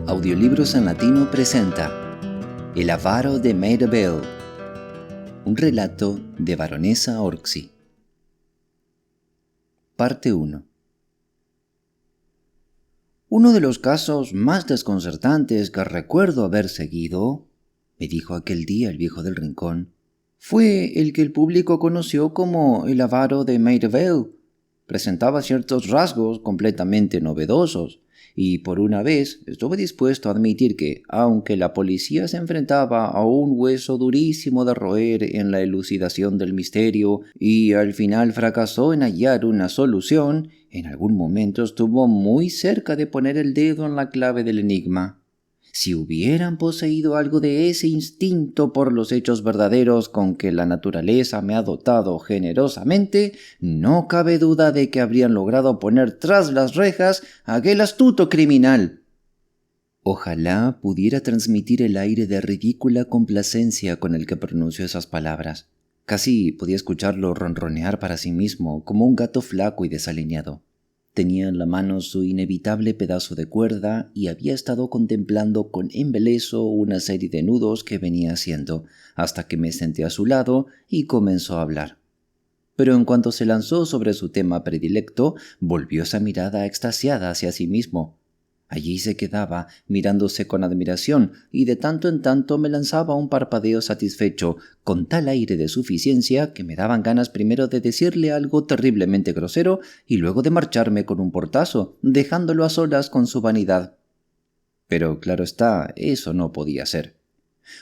Audiolibros en Latino presenta El avaro de Maida Vale, un relato de Baronesa Orczy. Parte 1. Uno de los casos más desconcertantes que recuerdo haber seguido, me dijo aquel día el viejo del rincón, fue el que el público conoció como el avaro de Maida Vale. Presentaba ciertos rasgos completamente novedosos, y por una vez estuve dispuesto a admitir que, aunque la policía se enfrentaba a un hueso durísimo de roer en la elucidación del misterio y al final fracasó en hallar una solución, en algún momento estuvo muy cerca de poner el dedo en la clave del enigma. Si hubieran poseído algo de ese instinto por los hechos verdaderos con que la naturaleza me ha dotado generosamente, no cabe duda de que habrían logrado poner tras las rejas a aquel astuto criminal. Ojalá pudiera transmitir el aire de ridícula complacencia con el que pronunció esas palabras. Casi podía escucharlo ronronear para sí mismo, como un gato flaco y desaliñado. Tenía en la mano su inevitable pedazo de cuerda y había estado contemplando con embeleso una serie de nudos que venía haciendo, hasta que me senté a su lado y comenzó a hablar. Pero en cuanto se lanzó sobre su tema predilecto, volvió esa mirada extasiada hacia sí mismo. Allí se quedaba, mirándose con admiración, y de tanto en tanto me lanzaba un parpadeo satisfecho, con tal aire de suficiencia que me daban ganas primero de decirle algo terriblemente grosero y luego de marcharme con un portazo, dejándolo a solas con su vanidad. Pero claro está, eso no podía ser.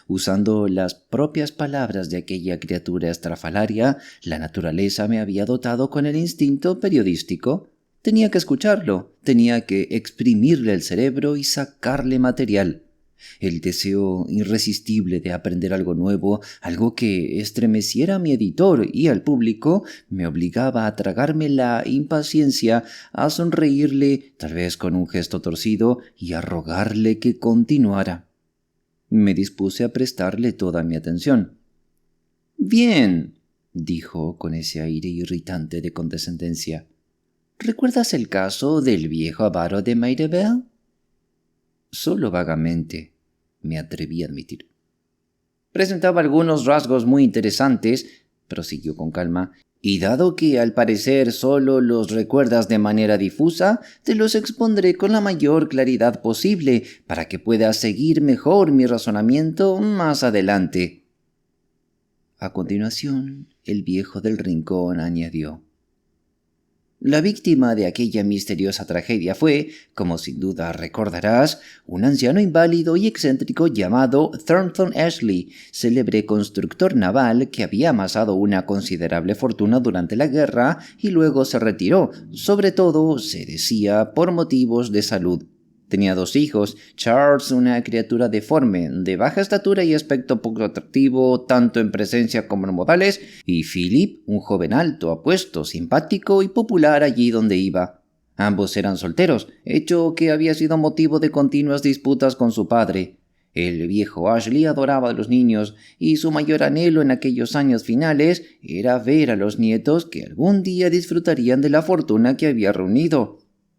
Usando las propias palabras de aquella criatura estrafalaria, la naturaleza me había dotado con el instinto periodístico. Tenía que escucharlo, tenía que exprimirle el cerebro y sacarle material. El deseo irresistible de aprender algo nuevo, algo que estremeciera a mi editor y al público, me obligaba a tragarme la impaciencia, a sonreírle, tal vez con un gesto torcido, y a rogarle que continuara. Me dispuse a prestarle toda mi atención. «Bien», dijo con ese aire irritante de condescendencia. «¿Recuerdas el caso del viejo avaro de Maida Vale?» «Solo vagamente», me atreví a admitir. «Presentaba algunos rasgos muy interesantes», prosiguió con calma, «y dado que al parecer solo los recuerdas de manera difusa, te los expondré con la mayor claridad posible para que puedas seguir mejor mi razonamiento más adelante». A continuación, el viejo del rincón añadió: «La víctima de aquella misteriosa tragedia fue, como sin duda recordarás, un anciano inválido y excéntrico llamado Thornton Ashley, célebre constructor naval que había amasado una considerable fortuna durante la guerra y luego se retiró, sobre todo, se decía, por motivos de salud. Tenía 2 hijos, Charles, una criatura deforme, de baja estatura y aspecto poco atractivo, tanto en presencia como en modales, y Philip, un joven alto, apuesto, simpático y popular allí donde iba. Ambos eran solteros, hecho que había sido motivo de continuas disputas con su padre. El viejo Ashley adoraba a los niños, y su mayor anhelo en aquellos años finales era ver a los nietos que algún día disfrutarían de la fortuna que había reunido.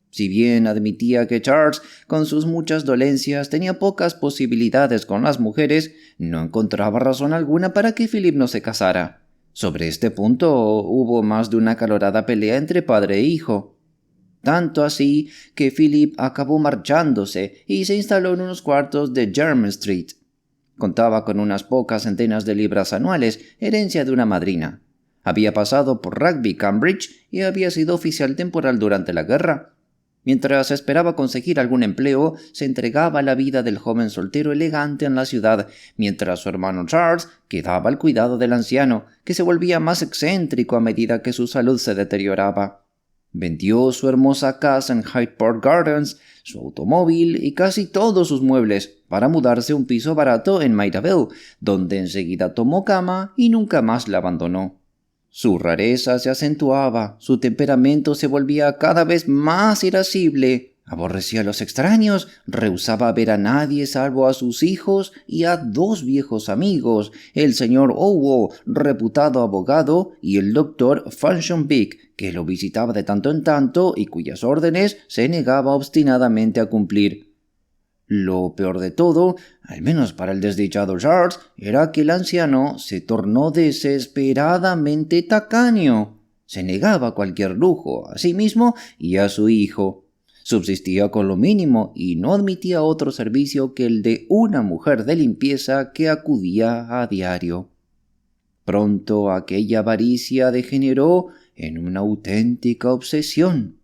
Si bien admitía que Charles, con sus muchas dolencias, tenía pocas posibilidades con las mujeres, no encontraba razón alguna para que Philip no se casara. Sobre este punto hubo más de una acalorada pelea entre padre e hijo. Tanto así que Philip acabó marchándose y se instaló en unos cuartos de Jermyn Street. Contaba con unas pocas centenas de libras anuales, herencia de una madrina. Había pasado por Rugby, Cambridge, y había sido oficial temporal durante la guerra. Mientras esperaba conseguir algún empleo, se entregaba a la vida del joven soltero elegante en la ciudad, mientras su hermano Charles quedaba al cuidado del anciano, que se volvía más excéntrico a medida que su salud se deterioraba. Vendió su hermosa casa en Hyde Park Gardens, su automóvil y casi todos sus muebles para mudarse a un piso barato en Maida Vale, donde enseguida tomó cama y nunca más la abandonó. Su rareza se acentuaba, su temperamento se volvía cada vez más irascible, aborrecía a los extraños, rehusaba ver a nadie salvo a sus hijos y a 2 viejos amigos, el señor Owo, reputado abogado, y el doctor Faushon-Big, que lo visitaba de tanto en tanto y cuyas órdenes se negaba obstinadamente a cumplir. Lo peor de todo, al menos para el desdichado Charles, era que el anciano se tornó desesperadamente tacaño. Se negaba a cualquier lujo a sí mismo y a su hijo. Subsistía con lo mínimo y no admitía otro servicio que el de una mujer de limpieza que acudía a diario. Pronto aquella avaricia degeneró en una auténtica obsesión.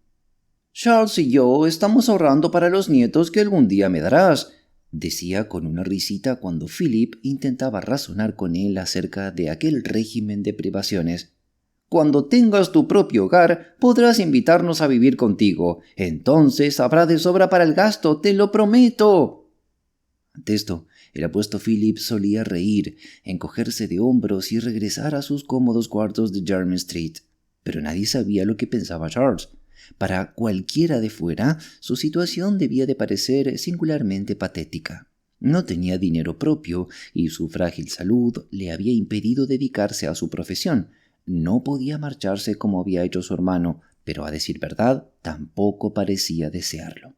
«Charles y yo estamos ahorrando para los nietos que algún día me darás», decía con una risita cuando Philip intentaba razonar con él acerca de aquel régimen de privaciones. «Cuando tengas tu propio hogar, podrás invitarnos a vivir contigo. Entonces habrá de sobra para el gasto, te lo prometo». Ante esto, el apuesto Philip solía reír, encogerse de hombros y regresar a sus cómodos cuartos de Jermyn Street. Pero nadie sabía lo que pensaba Charles. Para cualquiera de fuera, su situación debía de parecer singularmente patética. No tenía dinero propio y su frágil salud le había impedido dedicarse a su profesión. No podía marcharse como había hecho su hermano, pero a decir verdad, tampoco parecía desearlo.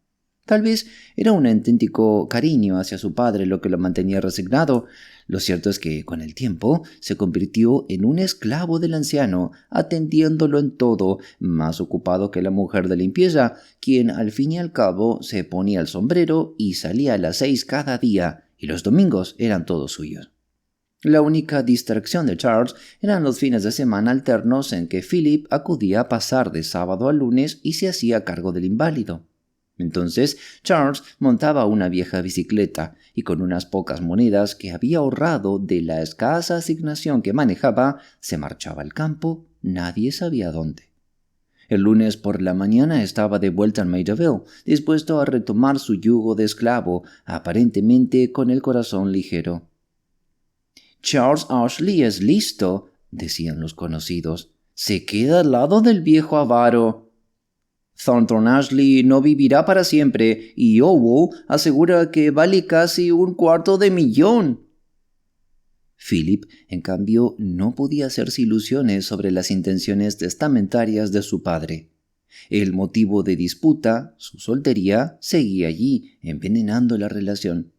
Tal vez era un auténtico cariño hacia su padre lo que lo mantenía resignado. Lo cierto es que, con el tiempo, se convirtió en un esclavo del anciano, atendiéndolo en todo, más ocupado que la mujer de limpieza, quien al fin y al cabo se ponía el sombrero y salía a las 6 cada día, y los domingos eran todos suyos. La única distracción de Charles eran los fines de semana alternos en que Philip acudía a pasar de sábado a lunes y se hacía cargo del inválido. Entonces Charles montaba una vieja bicicleta y con unas pocas monedas que había ahorrado de la escasa asignación que manejaba, se marchaba al campo, nadie sabía dónde. El lunes por la mañana estaba de vuelta en Maidaville, dispuesto a retomar su yugo de esclavo, aparentemente con el corazón ligero. «Charles Ashley es listo», decían los conocidos. «Se queda al lado del viejo avaro». «Thornton Ashley no vivirá para siempre y Owo asegura que vale casi $250,000». Philip, en cambio, no podía hacerse ilusiones sobre las intenciones testamentarias de su padre. El motivo de disputa, su soltería, seguía allí, envenenando la relación.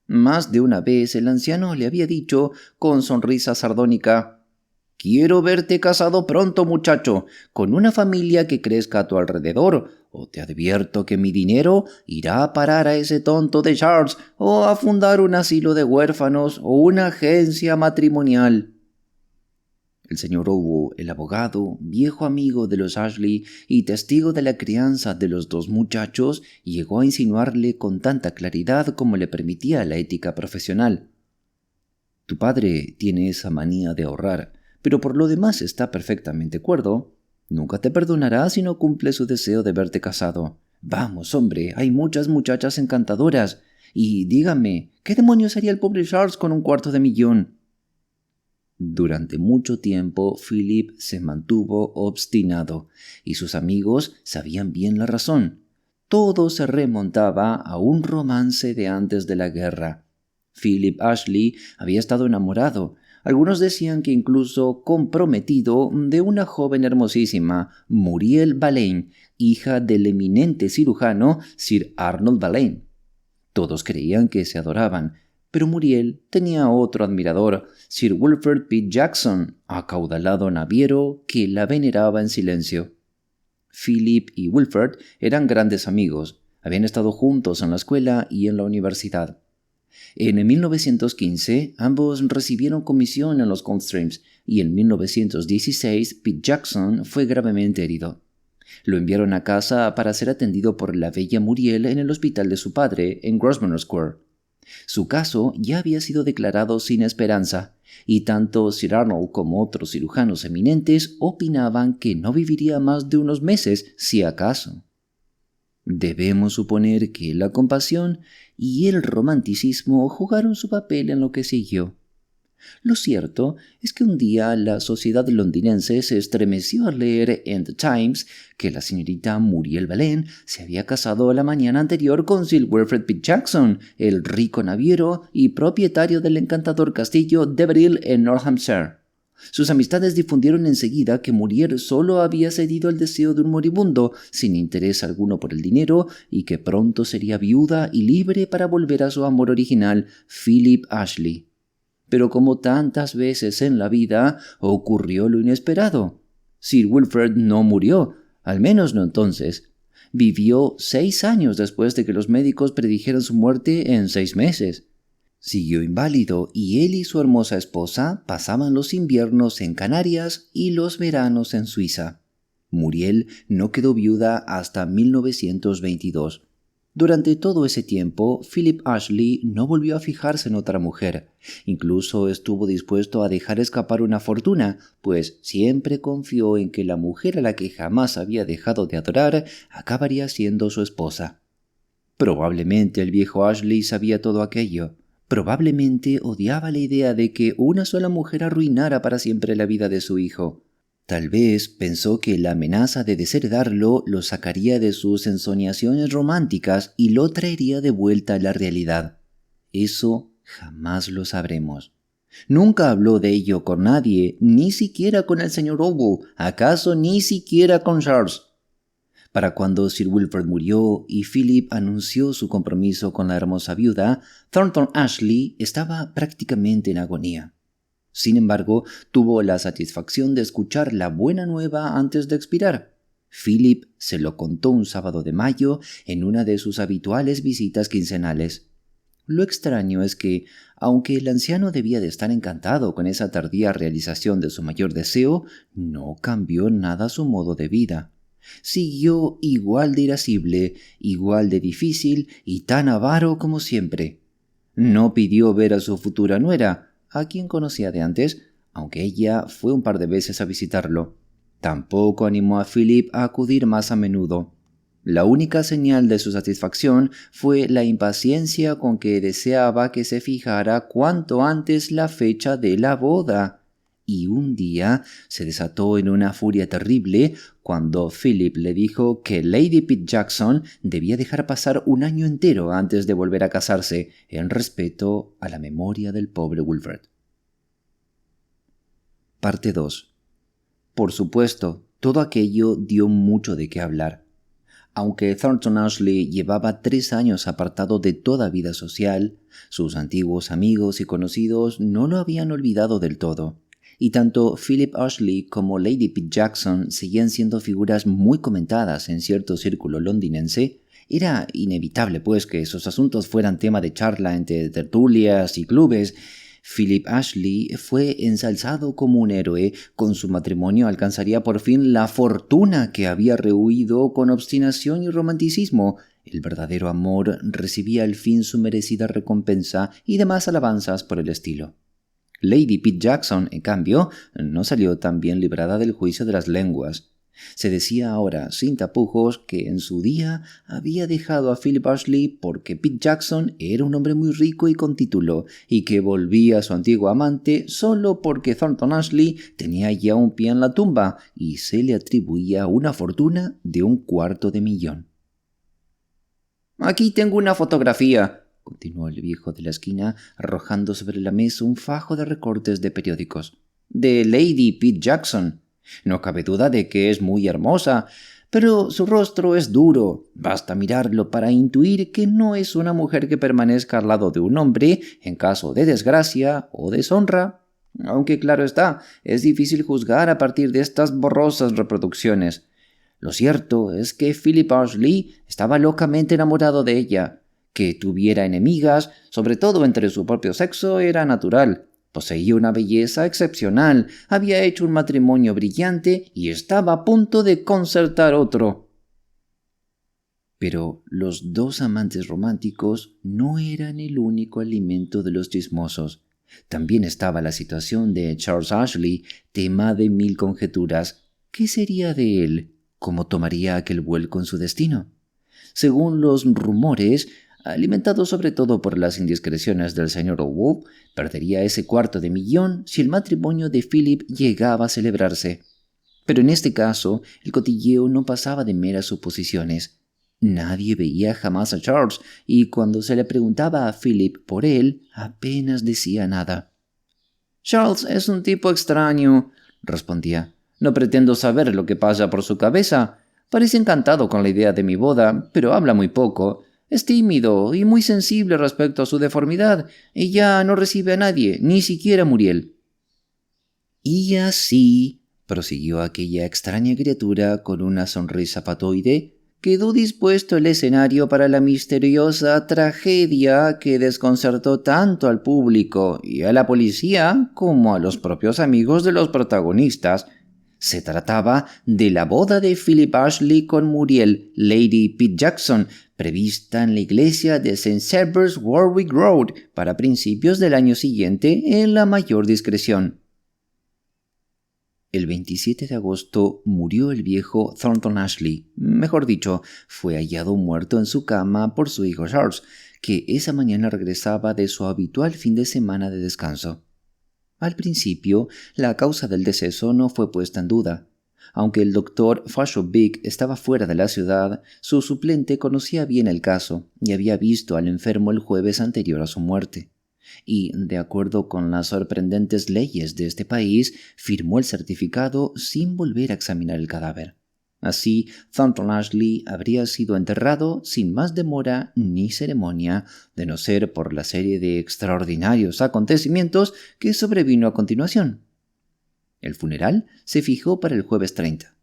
Más de una vez el anciano le había dicho, con sonrisa sardónica: «Quiero verte casado pronto, muchacho, con una familia que crezca a tu alrededor, o te advierto que mi dinero irá a parar a ese tonto de Charles, o a fundar un asilo de huérfanos o una agencia matrimonial». El señor Owo, el abogado, viejo amigo de los Ashley y testigo de la crianza de los dos muchachos, llegó a insinuarle con tanta claridad como le permitía la ética profesional: «Tu padre tiene esa manía de ahorrar, pero por lo demás está perfectamente cuerdo. Nunca te perdonará si no cumple su deseo de verte casado. Vamos, hombre, hay muchas muchachas encantadoras. Y dígame, ¿qué demonios haría el pobre Charles con $250,000? Durante mucho tiempo Philip se mantuvo obstinado, y sus amigos sabían bien la razón. Todo se remontaba a un romance de antes de la guerra. Philip Ashley había estado enamorado, algunos decían que incluso comprometido, de una joven hermosísima, Muriel Balayn, hija del eminente cirujano Sir Arnold Balayn. Todos creían que se adoraban, pero Muriel tenía otro admirador, Sir Wilfred Pitt Jackson, acaudalado naviero que la veneraba en silencio. Philip y Wilfred eran grandes amigos, habían estado juntos en la escuela y en la universidad. En 1915, ambos recibieron comisión en los Coldstreams y en 1916 Pitt Jackson fue gravemente herido. Lo enviaron a casa para ser atendido por la bella Muriel en el hospital de su padre en Grosvenor Square. Su caso ya había sido declarado sin esperanza, y tanto Sir Arnold como otros cirujanos eminentes opinaban que no viviría más de unos meses, si acaso. Debemos suponer que la compasión y el romanticismo jugaron su papel en lo que siguió. Lo cierto es que un día la sociedad londinense se estremeció al leer en The Times que la señorita Muriel Balayn se había casado la mañana anterior con Sir Wilfred Pitt Jackson, el rico naviero y propietario del encantador castillo Deveril en Northamptonshire. Sus amistades difundieron enseguida que Muriel solo había cedido al deseo de un moribundo, sin interés alguno por el dinero, y que pronto sería viuda y libre para volver a su amor original, Philip Ashley. Pero como tantas veces en la vida, ocurrió lo inesperado. Sir Wilfrid no murió, al menos no entonces. Vivió 6 años después de que los médicos predijeran su muerte en 6 meses. Siguió inválido y él y su hermosa esposa pasaban los inviernos en Canarias y los veranos en Suiza. Muriel no quedó viuda hasta 1922. Durante todo ese tiempo, Philip Ashley no volvió a fijarse en otra mujer. Incluso estuvo dispuesto a dejar escapar una fortuna, pues siempre confió en que la mujer a la que jamás había dejado de adorar acabaría siendo su esposa. Probablemente el viejo Ashley sabía todo aquello. Probablemente odiaba la idea de que una sola mujer arruinara para siempre la vida de su hijo. Tal vez pensó que la amenaza de desheredarlo lo sacaría de sus ensoñaciones románticas y lo traería de vuelta a la realidad. Eso jamás lo sabremos. Nunca habló de ello con nadie, ni siquiera con el señor Ogle, acaso ni siquiera con Charles. Para cuando Sir Wilfrid murió y Philip anunció su compromiso con la hermosa viuda, Thornton Ashley estaba prácticamente en agonía. Sin embargo, tuvo la satisfacción de escuchar la buena nueva antes de expirar. Philip se lo contó un sábado de mayo en una de sus habituales visitas quincenales. Lo extraño es que, aunque el anciano debía de estar encantado con esa tardía realización de su mayor deseo, no cambió nada su modo de vida. Siguió igual de irascible, igual de difícil y tan avaro como siempre. No pidió ver a su futura nuera, a quien conocía de antes, aunque ella fue un par de veces a visitarlo. Tampoco animó a Philip a acudir más a menudo. La única señal de su satisfacción fue la impaciencia con que deseaba que se fijara cuanto antes la fecha de la boda. Y un día se desató en una furia terrible cuando Philip le dijo que Lady Pitt Jackson debía dejar pasar un año entero antes de volver a casarse, en respeto a la memoria del pobre Wilfrid. Parte 2. Por supuesto, todo aquello dio mucho de qué hablar. Aunque Thornton Ashley llevaba 3 años apartado de toda vida social, sus antiguos amigos y conocidos no lo habían olvidado del todo. Y tanto Philip Ashley como Lady Pitt Jackson seguían siendo figuras muy comentadas en cierto círculo londinense. Era inevitable, pues, que esos asuntos fueran tema de charla entre tertulias y clubes. Philip Ashley fue ensalzado como un héroe. Con su matrimonio alcanzaría por fin la fortuna que había rehuido con obstinación y romanticismo. El verdadero amor recibía al fin su merecida recompensa y demás alabanzas por el estilo. Lady Pitt Jackson, en cambio, no salió tan bien librada del juicio de las lenguas. Se decía ahora, sin tapujos, que en su día había dejado a Philip Ashley porque Pitt Jackson era un hombre muy rico y con título, y que volvía a su antiguo amante solo porque Thornton Ashley tenía ya un pie en la tumba y se le atribuía una fortuna de $250,000. «Aquí tengo una fotografía», continuó el viejo de la esquina, arrojando sobre la mesa un fajo de recortes de periódicos, «de Lady Pitt Jackson. No cabe duda de que es muy hermosa, pero su rostro es duro. Basta mirarlo para intuir que no es una mujer que permanezca al lado de un hombre en caso de desgracia o deshonra. Aunque claro está, es difícil juzgar a partir de estas borrosas reproducciones. Lo cierto es que Philip Ashley estaba locamente enamorado de ella. Que tuviera enemigas, sobre todo entre su propio sexo, era natural. Poseía una belleza excepcional, había hecho un matrimonio brillante y estaba a punto de concertar otro. Pero los dos amantes románticos no eran el único alimento de los chismosos. También estaba la situación de Charles Ashley, tema de 1000 conjeturas. ¿Qué sería de él? ¿Cómo tomaría aquel vuelco en su destino? Según los rumores, alimentado sobre todo por las indiscreciones del señor Ogle, perdería ese $250,000 si el matrimonio de Philip llegaba a celebrarse. Pero en este caso, el cotilleo no pasaba de meras suposiciones. Nadie veía jamás a Charles, y cuando se le preguntaba a Philip por él, apenas decía nada. Charles es un tipo extraño, respondía. No pretendo saber lo que pasa por su cabeza. Parece encantado con la idea de mi boda, pero habla muy poco. Es tímido y muy sensible respecto a su deformidad, y ya no recibe a nadie, ni siquiera a Muriel. Y así, prosiguió aquella extraña criatura con una sonrisa patoide, quedó dispuesto el escenario para la misteriosa tragedia que desconcertó tanto al público y a la policía como a los propios amigos de los protagonistas. Se trataba de la boda de Philip Ashley con Muriel, Lady Pitt Jackson, prevista en la iglesia de St. Servers, Warwick Road, para principios del año siguiente en la mayor discreción. El 27 de agosto murió el viejo Thornton Ashley. Mejor dicho, fue hallado muerto en su cama por su hijo Charles, que esa mañana regresaba de su habitual fin de semana de descanso. Al principio, la causa del deceso no fue puesta en duda. Aunque el doctor Fashovic estaba fuera de la ciudad, su suplente conocía bien el caso y había visto al enfermo el jueves anterior a su muerte. Y, de acuerdo con las sorprendentes leyes de este país, firmó el certificado sin volver a examinar el cadáver. Así, Thornton Ashley habría sido enterrado sin más demora ni ceremonia, de no ser por la serie de extraordinarios acontecimientos que sobrevino a continuación. El funeral se fijó para el jueves 30.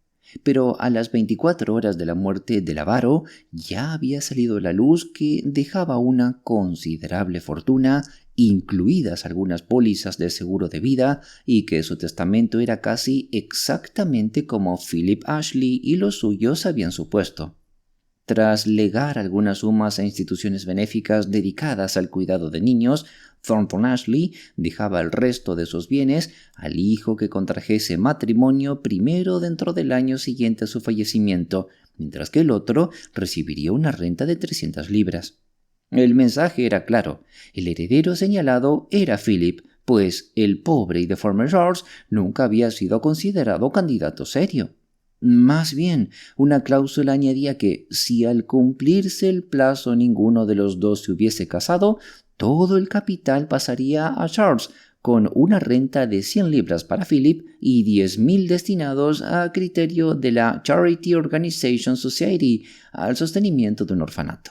Pero a las 24 horas de la muerte del avaro ya había salido a la luz que dejaba una considerable fortuna, incluidas algunas pólizas de seguro de vida, y que su testamento era casi exactamente como Philip Ashley y los suyos habían supuesto. Tras legar algunas sumas a instituciones benéficas dedicadas al cuidado de niños, Thornton Ashley dejaba el resto de sus bienes al hijo que contrajese matrimonio primero dentro del año siguiente a su fallecimiento, mientras que el otro recibiría una renta de 300 libras. El mensaje era claro: el heredero señalado era Philip, pues el pobre y deforme Charles nunca había sido considerado candidato serio. Más bien, una cláusula añadía que, si al cumplirse el plazo ninguno de los dos se hubiese casado, todo el capital pasaría a Charles, con una renta de 100 libras para Philip y 10,000 destinados a criterio de la Charity Organization Society, al sostenimiento de un orfanato.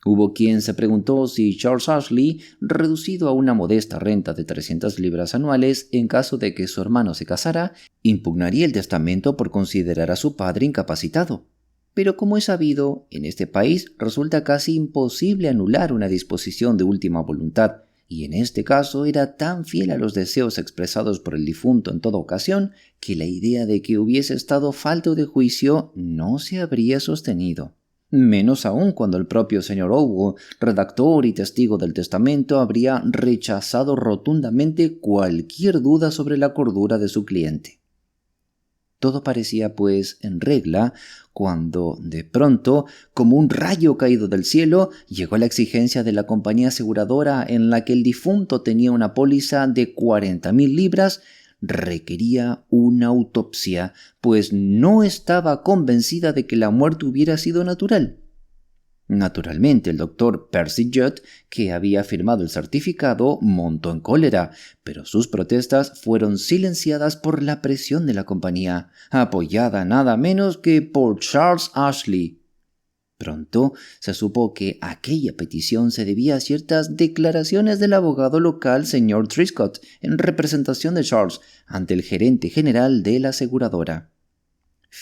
Hubo quien se preguntó si Charles Ashley, reducido a una modesta renta de 300 libras anuales en caso de que su hermano se casara, impugnaría el testamento por considerar a su padre incapacitado. Pero como es sabido, en este país resulta casi imposible anular una disposición de última voluntad, y en este caso era tan fiel a los deseos expresados por el difunto en toda ocasión que la idea de que hubiese estado falto de juicio no se habría sostenido. Menos aún cuando el propio señor Ogle, redactor y testigo del testamento, habría rechazado rotundamente cualquier duda sobre la cordura de su cliente. Todo parecía, pues, en regla, cuando, de pronto, como un rayo caído del cielo, llegó la exigencia de la compañía aseguradora en la que el difunto tenía una póliza de 40,000 libras, requería una autopsia, pues no estaba convencida de que la muerte hubiera sido natural. Naturalmente, el doctor Percy Judd, que había firmado el certificado, montó en cólera, pero sus protestas fueron silenciadas por la presión de la compañía, apoyada nada menos que por Charles Ashley. Pronto se supo que aquella petición se debía a ciertas declaraciones del abogado local señor Triscott en representación de Charles ante el gerente general de la aseguradora.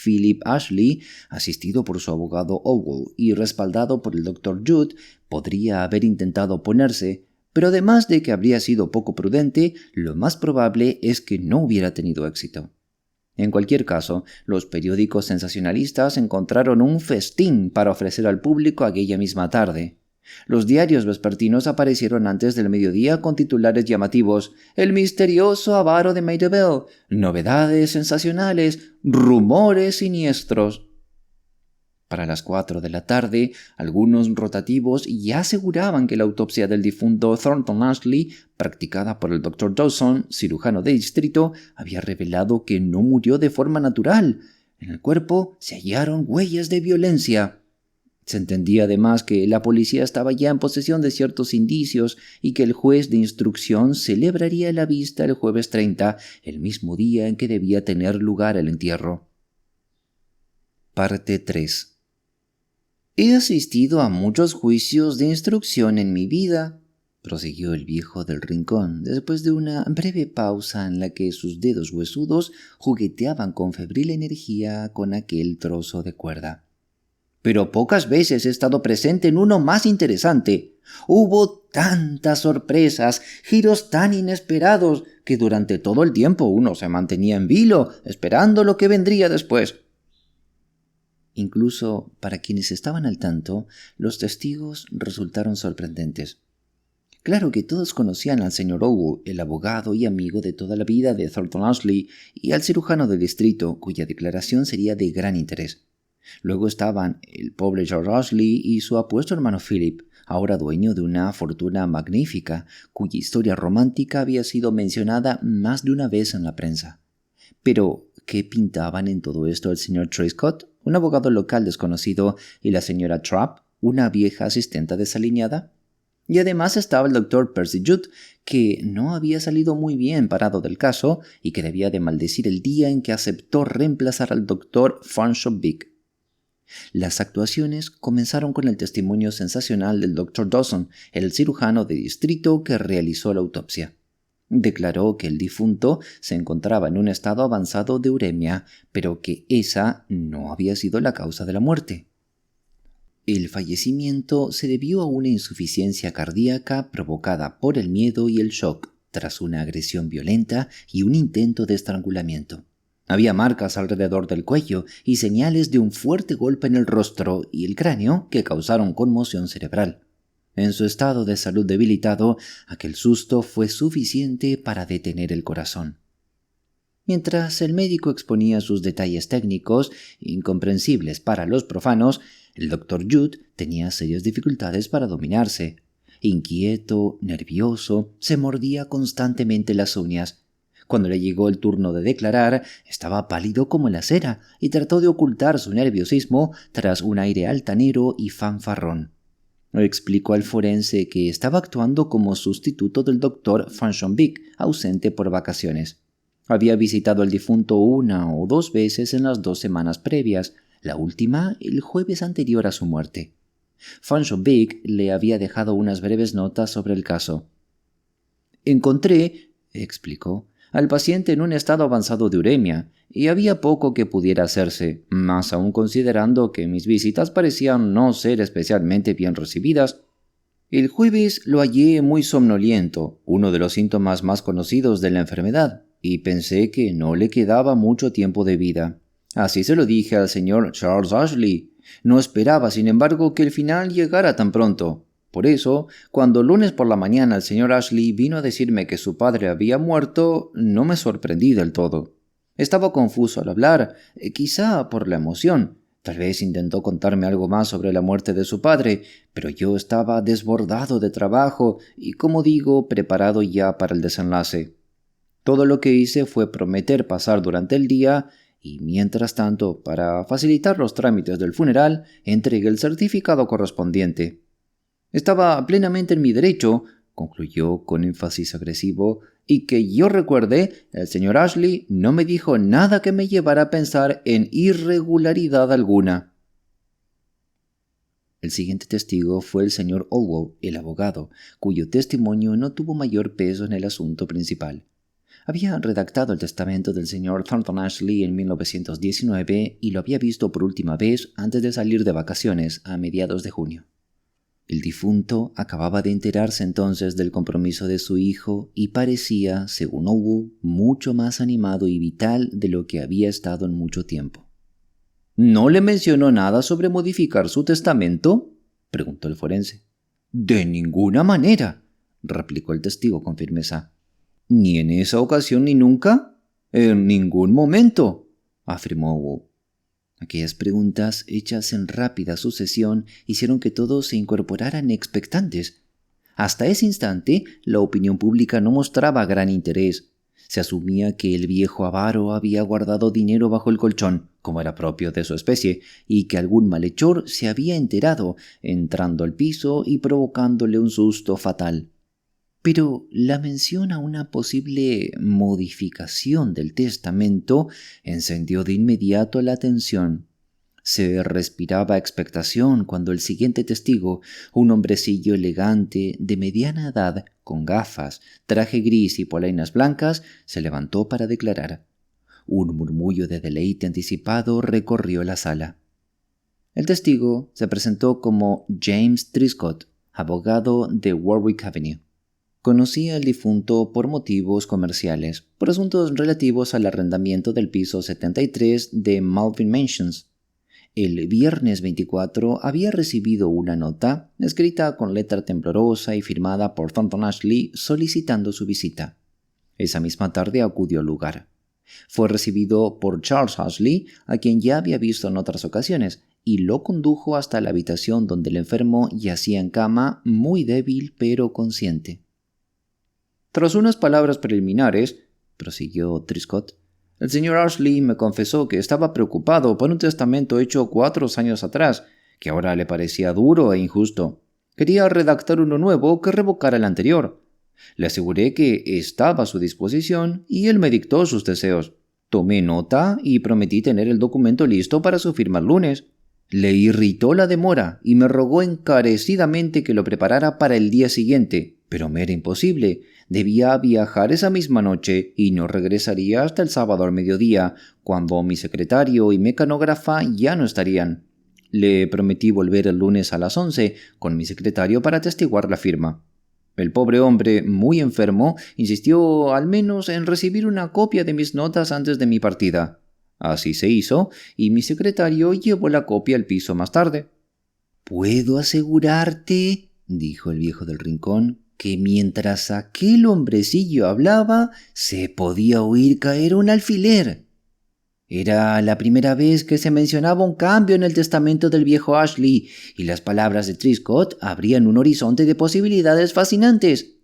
Philip Ashley, asistido por su abogado Ogle y respaldado por el Dr. Judd, podría haber intentado oponerse, pero además de que habría sido poco prudente, lo más probable es que no hubiera tenido éxito. En cualquier caso, los periódicos sensacionalistas encontraron un festín para ofrecer al público aquella misma tarde. Los diarios vespertinos aparecieron antes del mediodía con titulares llamativos: «El misterioso avaro de Maida Vale», «Novedades sensacionales», «Rumores siniestros». Para las 4 de la tarde, algunos rotativos ya aseguraban que la autopsia del difunto Thornton Ashley, practicada por el Dr. Dawson, cirujano de distrito, había revelado que no murió de forma natural. En el cuerpo se hallaron huellas de violencia. Se entendía además que la policía estaba ya en posesión de ciertos indicios y que el juez de instrucción celebraría la vista el jueves 30, el mismo día en que debía tener lugar el entierro. Parte 3. He asistido a muchos juicios de instrucción en mi vida, prosiguió el viejo del rincón, después de una breve pausa en la que sus dedos huesudos jugueteaban con febril energía con aquel trozo de cuerda. Pero pocas veces he estado presente en uno más interesante. Hubo tantas sorpresas, giros tan inesperados, que durante todo el tiempo uno se mantenía en vilo, esperando lo que vendría después. Incluso para quienes estaban al tanto, los testigos resultaron sorprendentes. Claro que todos conocían al señor Ogle, el abogado y amigo de toda la vida de Thornton Ashley, y al cirujano del distrito, cuya declaración sería de gran interés. Luego estaban el pobre George Ashley y su apuesto hermano Philip, ahora dueño de una fortuna magnífica, cuya historia romántica había sido mencionada más de una vez en la prensa. Pero, ¿qué pintaban en todo esto el señor Truscott, un abogado local desconocido, y la señora Trapp, una vieja asistenta desaliñada? Y además estaba el doctor Percy Judd, que no había salido muy bien parado del caso y que debía de maldecir el día en que aceptó reemplazar al doctor Fanshawe Big. Las actuaciones comenzaron con el testimonio sensacional del Dr. Dawson, el cirujano de distrito que realizó la autopsia. Declaró que el difunto se encontraba en un estado avanzado de uremia, pero que esa no había sido la causa de la muerte. El fallecimiento se debió a una insuficiencia cardíaca provocada por el miedo y el shock tras una agresión violenta y un intento de estrangulamiento. Había marcas alrededor del cuello y señales de un fuerte golpe en el rostro y el cráneo que causaron conmoción cerebral. En su estado de salud debilitado, aquel susto fue suficiente para detener el corazón. Mientras el médico exponía sus detalles técnicos, incomprensibles para los profanos, el doctor Judd tenía serias dificultades para dominarse. Inquieto, nervioso, se mordía constantemente las uñas. Cuando le llegó el turno de declarar, estaba pálido como la cera y trató de ocultar su nerviosismo tras un aire altanero y fanfarrón. Explicó al forense que estaba actuando como sustituto del doctor Fanshawe Big, ausente por vacaciones. Había visitado al difunto 1 o 2 veces en las 2 semanas previas, la última el jueves anterior a su muerte. Fanshawe Big le había dejado unas breves notas sobre el caso. «Encontré», explicó, «al paciente en un estado avanzado de uremia, y había poco que pudiera hacerse, más aún considerando que mis visitas parecían no ser especialmente bien recibidas. El jueves lo hallé muy somnoliento, uno de los síntomas más conocidos de la enfermedad, y pensé que no le quedaba mucho tiempo de vida. Así se lo dije al señor Charles Ashley. No esperaba, sin embargo, que el final llegara tan pronto. Por eso, cuando lunes por la mañana el señor Ashley vino a decirme que su padre había muerto, no me sorprendí del todo. Estaba confuso al hablar, quizá por la emoción. Tal vez intentó contarme algo más sobre la muerte de su padre, pero yo estaba desbordado de trabajo y, como digo, preparado ya para el desenlace. Todo lo que hice fue prometer pasar durante el día y, mientras tanto, para facilitar los trámites del funeral, entregué el certificado correspondiente. Estaba plenamente en mi derecho, concluyó con énfasis agresivo, y que yo recuerde, el señor Ashley no me dijo nada que me llevara a pensar en irregularidad alguna. El siguiente testigo fue el señor Ogle, el abogado, cuyo testimonio no tuvo mayor peso en el asunto principal. Había redactado el testamento del señor Thornton Ashley en 1919 y lo había visto por última vez antes de salir de vacaciones a mediados de junio. El difunto acababa de enterarse entonces del compromiso de su hijo y parecía, según Ogle, mucho más animado y vital de lo que había estado en mucho tiempo. «¿No le mencionó nada sobre modificar su testamento?», preguntó el forense. «De ninguna manera», replicó el testigo con firmeza. «¿Ni en esa ocasión ni nunca?» «En ningún momento», afirmó Ogle. Aquellas preguntas, hechas en rápida sucesión, hicieron que todos se incorporaran expectantes. Hasta ese instante, la opinión pública no mostraba gran interés. Se asumía que el viejo avaro había guardado dinero bajo el colchón, como era propio de su especie, y que algún malhechor se había enterado, entrando al piso y provocándole un susto fatal. Pero la mención a una posible modificación del testamento encendió de inmediato la atención. Se respiraba expectación cuando el siguiente testigo, un hombrecillo elegante de mediana edad, con gafas, traje gris y polainas blancas, se levantó para declarar. Un murmullo de deleite anticipado recorrió la sala. El testigo se presentó como James Triscott, abogado de Warwick Avenue. Conocía al difunto por motivos comerciales, por asuntos relativos al arrendamiento del piso 73 de Malvin Mansions. El viernes 24 había recibido una nota, escrita con letra temblorosa y firmada por Thornton Ashley, solicitando su visita. Esa misma tarde acudió al lugar. Fue recibido por Charles Ashley, a quien ya había visto en otras ocasiones, y lo condujo hasta la habitación donde el enfermo yacía en cama, muy débil pero consciente. Tras unas palabras preliminares, prosiguió Triscott, el señor Ashley me confesó que estaba preocupado por un testamento hecho 4 años atrás, que ahora le parecía duro e injusto. Quería redactar uno nuevo que revocara el anterior. Le aseguré que estaba a su disposición y él me dictó sus deseos. Tomé nota y prometí tener el documento listo para su firma el lunes. Le irritó la demora y me rogó encarecidamente que lo preparara para el día siguiente, pero me era imposible. Debía viajar esa misma noche y no regresaría hasta el sábado al mediodía, cuando mi secretario y mecanógrafa ya no estarían. Le prometí volver el lunes a las 11 con mi secretario para atestiguar la firma. El pobre hombre, muy enfermo, insistió al menos en recibir una copia de mis notas antes de mi partida. Así se hizo, y mi secretario llevó la copia al piso más tarde. «Puedo asegurarte», dijo el viejo del rincón, «que mientras aquel hombrecillo hablaba, se podía oír caer un alfiler. Era la primera vez que se mencionaba un cambio en el testamento del viejo Ashley, y las palabras de Triscott abrían un horizonte de posibilidades fascinantes».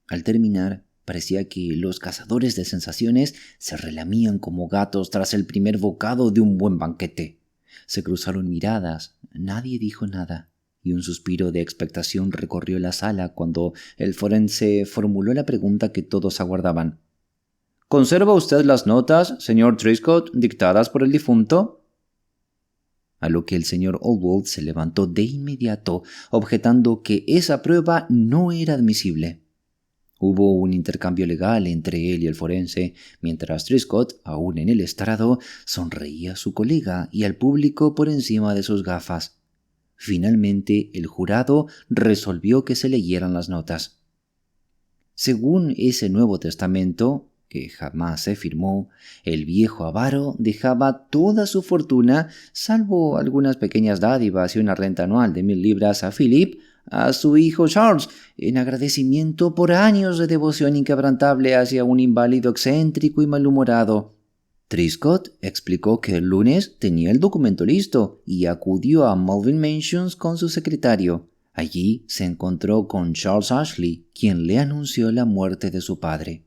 Al terminar, parecía que los cazadores de sensaciones se relamían como gatos tras el primer bocado de un buen banquete. Se cruzaron miradas, nadie dijo nada, y un suspiro de expectación recorrió la sala cuando el forense formuló la pregunta que todos aguardaban. «¿Conserva usted las notas, señor Triscott, dictadas por el difunto?» A lo que el señor Oswald se levantó de inmediato, objetando que esa prueba no era admisible. Hubo un intercambio legal entre él y el forense, mientras Triscott, aún en el estrado, sonreía a su colega y al público por encima de sus gafas. Finalmente, el jurado resolvió que se leyeran las notas. Según ese Nuevo Testamento, que jamás se firmó, el viejo avaro dejaba toda su fortuna, salvo algunas pequeñas dádivas y una renta anual de 1000 libras a Philip, a su hijo Charles, en agradecimiento por años de devoción inquebrantable hacia un inválido excéntrico y malhumorado. Triscott explicó que el lunes tenía el documento listo y acudió a Malvin Mansions con su secretario. Allí se encontró con Charles Ashley, quien le anunció la muerte de su padre.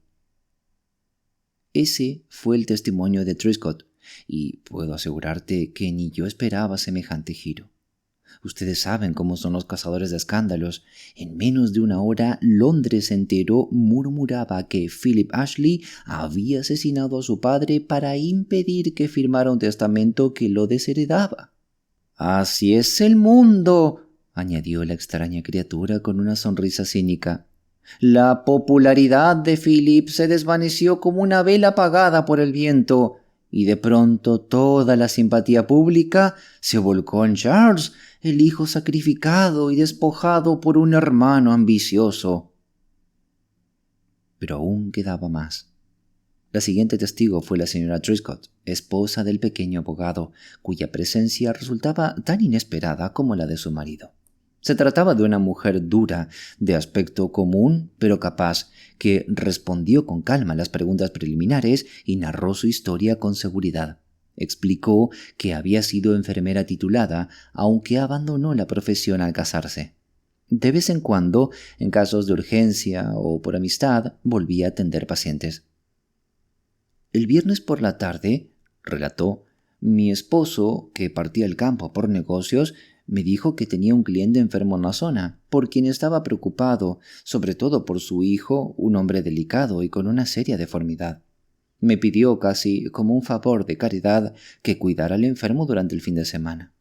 Ese fue el testimonio de Triscott, y puedo asegurarte que ni yo esperaba semejante giro. Ustedes saben cómo son los cazadores de escándalos. En menos de una hora, Londres entero murmuraba que Philip Ashley había asesinado a su padre para impedir que firmara un testamento que lo desheredaba. «Así es el mundo», añadió la extraña criatura con una sonrisa cínica. «La popularidad de Philip se desvaneció como una vela apagada por el viento, y de pronto toda la simpatía pública se volcó en Charles, el hijo sacrificado y despojado por un hermano ambicioso». Pero aún quedaba más. La siguiente testigo fue la señora Triscott, esposa del pequeño abogado, cuya presencia resultaba tan inesperada como la de su marido. Se trataba de una mujer dura, de aspecto común pero capaz, que respondió con calma a las preguntas preliminares y narró su historia con seguridad. Explicó que había sido enfermera titulada, aunque abandonó la profesión al casarse. De vez en cuando, en casos de urgencia o por amistad, volvía a atender pacientes. El viernes por la tarde, relató, mi esposo, que partía al campo por negocios, me dijo que tenía un cliente enfermo en la zona, por quien estaba preocupado, sobre todo por su hijo, un hombre delicado y con una seria deformidad. Me pidió casi como un favor de caridad que cuidara al enfermo durante el fin de semana.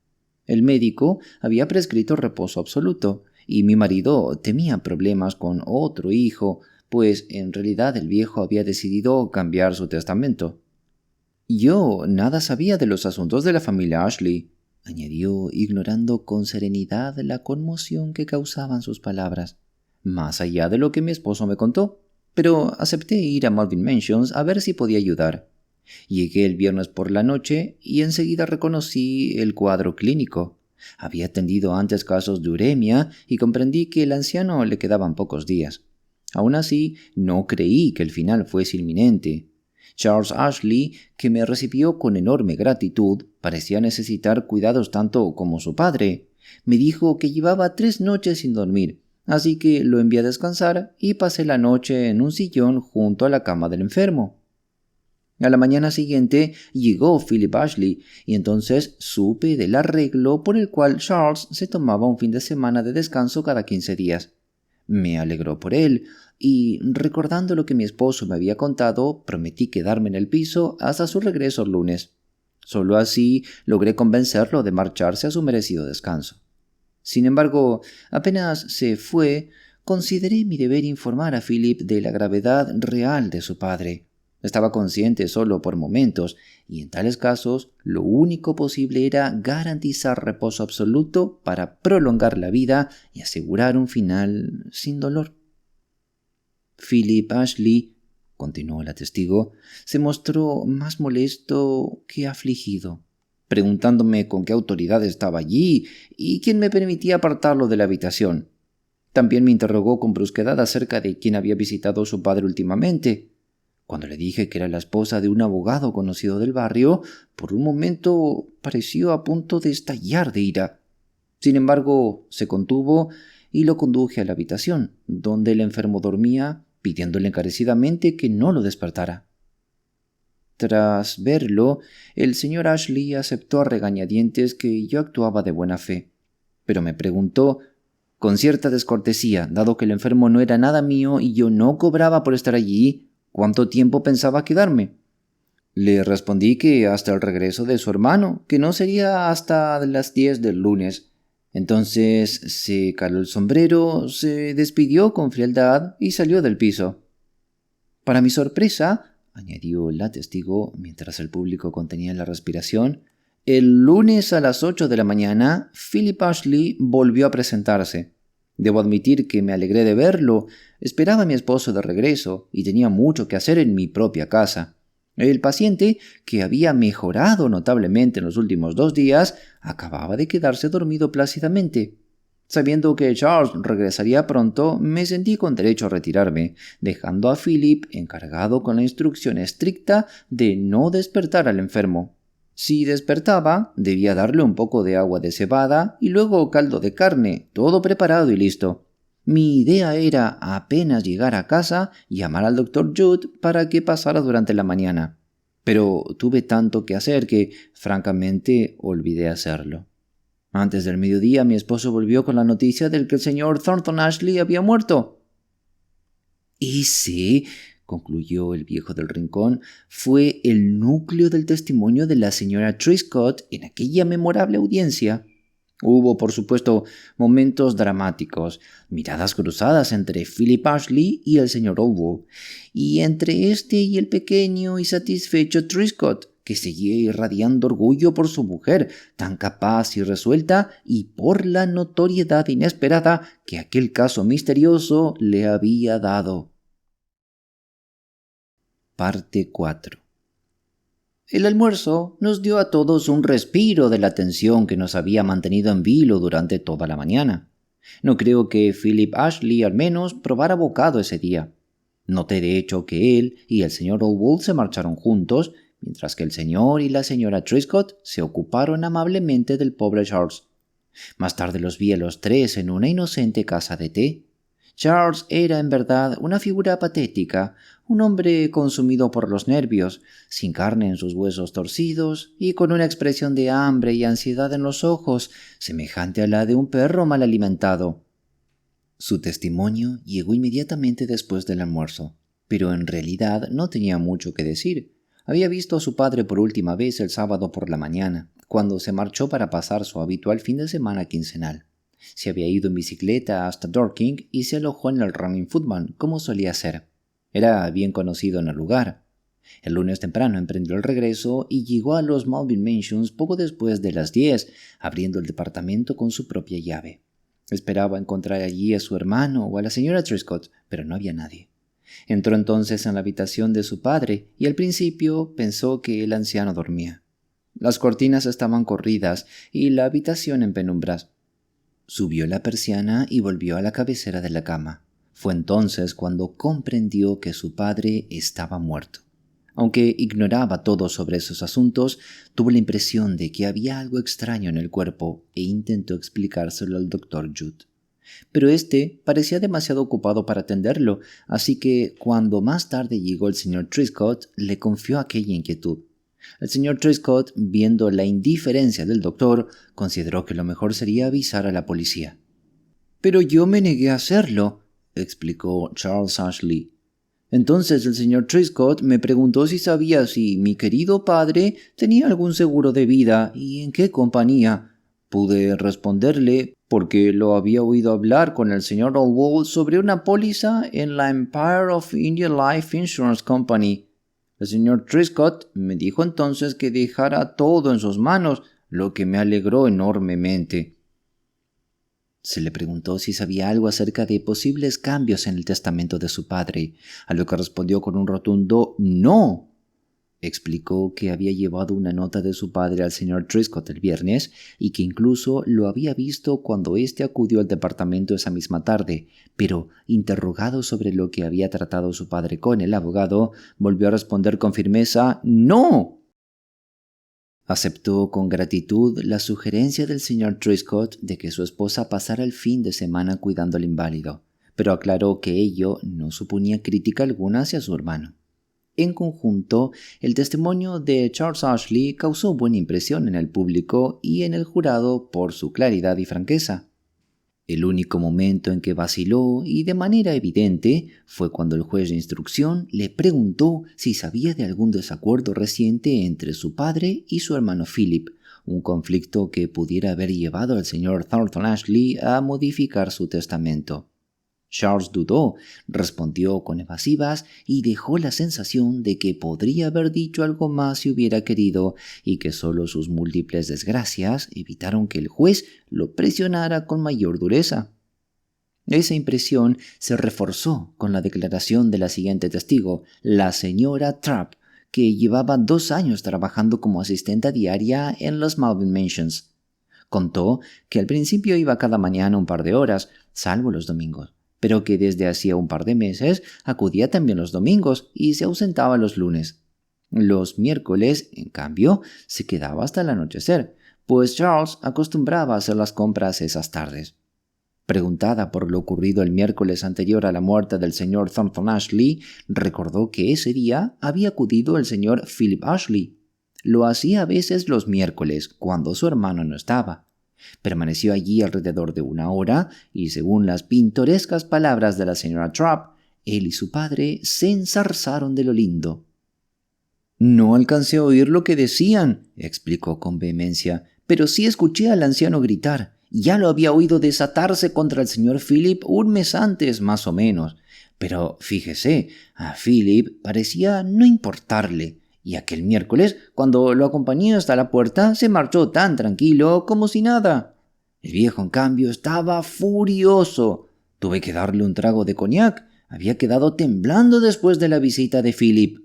El médico había prescrito reposo absoluto, y mi marido temía problemas con otro hijo, pues en realidad el viejo había decidido cambiar su testamento. Yo nada sabía de los asuntos de la familia Ashley, añadió, ignorando con serenidad la conmoción que causaban sus palabras, más allá de lo que mi esposo me contó, pero acepté ir a Malvin Mansions a ver si podía ayudar. Llegué el viernes por la noche y enseguida reconocí el cuadro clínico. Había atendido antes casos de uremia y comprendí que al anciano le quedaban pocos días. Aún así, no creí que el final fuese inminente. Charles Ashley, que me recibió con enorme gratitud, parecía necesitar cuidados tanto como su padre. Me dijo que llevaba 3 noches sin dormir, así que lo envié a descansar y pasé la noche en un sillón junto a la cama del enfermo. A la mañana siguiente llegó Philip Ashley y entonces supe del arreglo por el cual Charles se tomaba un fin de semana de descanso cada 15 días. Me alegró por él y, recordando lo que mi esposo me había contado, prometí quedarme en el piso hasta su regreso el lunes. Solo así logré convencerlo de marcharse a su merecido descanso. Sin embargo, apenas se fue, consideré mi deber informar a Philip de la gravedad real de su padre. Estaba consciente solo por momentos, y en tales casos lo único posible era garantizar reposo absoluto para prolongar la vida y asegurar un final sin dolor. Philip Ashley, continuó la testigo, se mostró más molesto que afligido, preguntándome con qué autoridad estaba allí y quién me permitía apartarlo de la habitación. También me interrogó con brusquedad acerca de quién había visitado a su padre últimamente. Cuando le dije que era la esposa de un abogado conocido del barrio, por un momento pareció a punto de estallar de ira. Sin embargo, se contuvo y lo conduje a la habitación, donde el enfermo dormía, pidiéndole encarecidamente que no lo despertara. Tras verlo, el señor Ashley aceptó a regañadientes que yo actuaba de buena fe, pero me preguntó, con cierta descortesía, dado que el enfermo no era nada mío y yo no cobraba por estar allí, ¿cuánto tiempo pensaba quedarme? Le respondí que hasta el regreso de su hermano, que no sería hasta las 10 del lunes. Entonces se caló el sombrero, se despidió con frialdad y salió del piso. Para mi sorpresa, añadió la testigo mientras el público contenía la respiración, el lunes a las 8 de la mañana, Philip Ashley volvió a presentarse. Debo admitir que me alegré de verlo. Esperaba a mi esposo de regreso y tenía mucho que hacer en mi propia casa. El paciente, que había mejorado notablemente en los últimos 2 días, acababa de quedarse dormido plácidamente. Sabiendo que Charles regresaría pronto, me sentí con derecho a retirarme, dejando a Philip encargado con la instrucción estricta de no despertar al enfermo. Si despertaba, debía darle un poco de agua de cebada y luego caldo de carne, todo preparado y listo. Mi idea era, apenas llegar a casa, llamar al Dr. Judd para que pasara durante la mañana. Pero tuve tanto que hacer que, francamente, olvidé hacerlo. Antes del mediodía, mi esposo volvió con la noticia de que el señor Thornton Ashley había muerto. Ese, concluyó el viejo del rincón, fue el núcleo del testimonio de la señora Triscott en aquella memorable audiencia. Hubo, por supuesto, momentos dramáticos, miradas cruzadas entre Philip Ashley y el señor Ogle, y entre este y el pequeño y satisfecho Triscott, que seguía irradiando orgullo por su mujer, tan capaz y resuelta, y por la notoriedad inesperada que aquel caso misterioso le había dado. Parte 4. El almuerzo nos dio a todos un respiro de la tensión que nos había mantenido en vilo durante toda la mañana. No creo que Philip Ashley al menos probara bocado ese día. Noté de hecho que él y el señor Ogle se marcharon juntos, mientras que el señor y la señora Triscott se ocuparon amablemente del pobre Charles. Más tarde los vi a los tres en una inocente casa de té. Charles era en verdad una figura patética, un hombre consumido por los nervios, sin carne en sus huesos torcidos y con una expresión de hambre y ansiedad en los ojos, semejante a la de un perro mal alimentado. Su testimonio llegó inmediatamente después del almuerzo, pero en realidad no tenía mucho que decir. Había visto a su padre por última vez el sábado por la mañana, cuando se marchó para pasar su habitual fin de semana quincenal. Se había ido en bicicleta hasta Dorking y se alojó en el Running Footman, como solía hacer. Era bien conocido en el lugar. El lunes temprano emprendió el regreso y llegó a los Malvin Mansions poco después de las 10, abriendo el departamento con su propia llave. Esperaba encontrar allí a su hermano o a la señora Trescott, pero no había nadie. Entró entonces en la habitación de su padre y al principio pensó que el anciano dormía. Las cortinas estaban corridas y la habitación en penumbras. Subió la persiana y volvió a la cabecera de la cama. Fue entonces cuando comprendió que su padre estaba muerto. Aunque ignoraba todo sobre esos asuntos, tuvo la impresión de que había algo extraño en el cuerpo e intentó explicárselo al doctor Judd. Pero éste parecía demasiado ocupado para atenderlo, así que cuando más tarde llegó el señor Trescott, le confió aquella inquietud. El señor Trescott, viendo la indiferencia del doctor, consideró que lo mejor sería avisar a la policía. «Pero yo me negué a hacerlo», explicó Charles Ashley. «Entonces el señor Trescott me preguntó si sabía si mi querido padre tenía algún seguro de vida y en qué compañía. Pude responderle porque lo había oído hablar con el señor Allwall sobre una póliza en la Empire of India Life Insurance Company. El señor Trescott me dijo entonces que dejara todo en sus manos, lo que me alegró enormemente». Se le preguntó si sabía algo acerca de posibles cambios en el testamento de su padre, a lo que respondió con un rotundo «no». Explicó que había llevado una nota de su padre al señor Trescott el viernes y que incluso lo había visto cuando éste acudió al departamento esa misma tarde, pero, interrogado sobre lo que había tratado su padre con el abogado, volvió a responder con firmeza «no». Aceptó con gratitud la sugerencia del señor Trescott de que su esposa pasara el fin de semana cuidando al inválido, pero aclaró que ello no suponía crítica alguna hacia su hermano. En conjunto, el testimonio de Charles Ashley causó buena impresión en el público y en el jurado por su claridad y franqueza. El único momento en que vaciló, y de manera evidente, fue cuando el juez de instrucción le preguntó si sabía de algún desacuerdo reciente entre su padre y su hermano Philip, un conflicto que pudiera haber llevado al señor Thornton Ashley a modificar su testamento. Charles dudó, respondió con evasivas y dejó la sensación de que podría haber dicho algo más si hubiera querido y que solo sus múltiples desgracias evitaron que el juez lo presionara con mayor dureza. Esa impresión se reforzó con la declaración de la siguiente testigo, la señora Trapp, que llevaba 2 años trabajando como asistente diaria en los Malvin Mansions. Contó que al principio iba cada mañana un par de horas, salvo los domingos, pero que desde hacía un par de meses acudía también los domingos y se ausentaba los lunes. Los miércoles, en cambio, se quedaba hasta el anochecer, pues Charles acostumbraba a hacer las compras esas tardes. Preguntada por lo ocurrido el miércoles anterior a la muerte del señor Thornton Ashley, recordó que ese día había acudido el señor Philip Ashley. Lo hacía a veces los miércoles, cuando su hermano no estaba. Permaneció allí alrededor de 1 hora y, según las pintorescas palabras de la señora Trapp, él y su padre se enzarzaron de lo lindo. «No alcancé a oír lo que decían», explicó con vehemencia, «pero sí escuché al anciano gritar. Ya lo había oído desatarse contra el señor Philip un mes antes, más o menos. Pero fíjese, a Philip parecía no importarle. Y aquel miércoles, cuando lo acompañé hasta la puerta, se marchó tan tranquilo como si nada. El viejo, en cambio, estaba furioso. Tuve que darle un trago de coñac. Había quedado temblando después de la visita de Philip».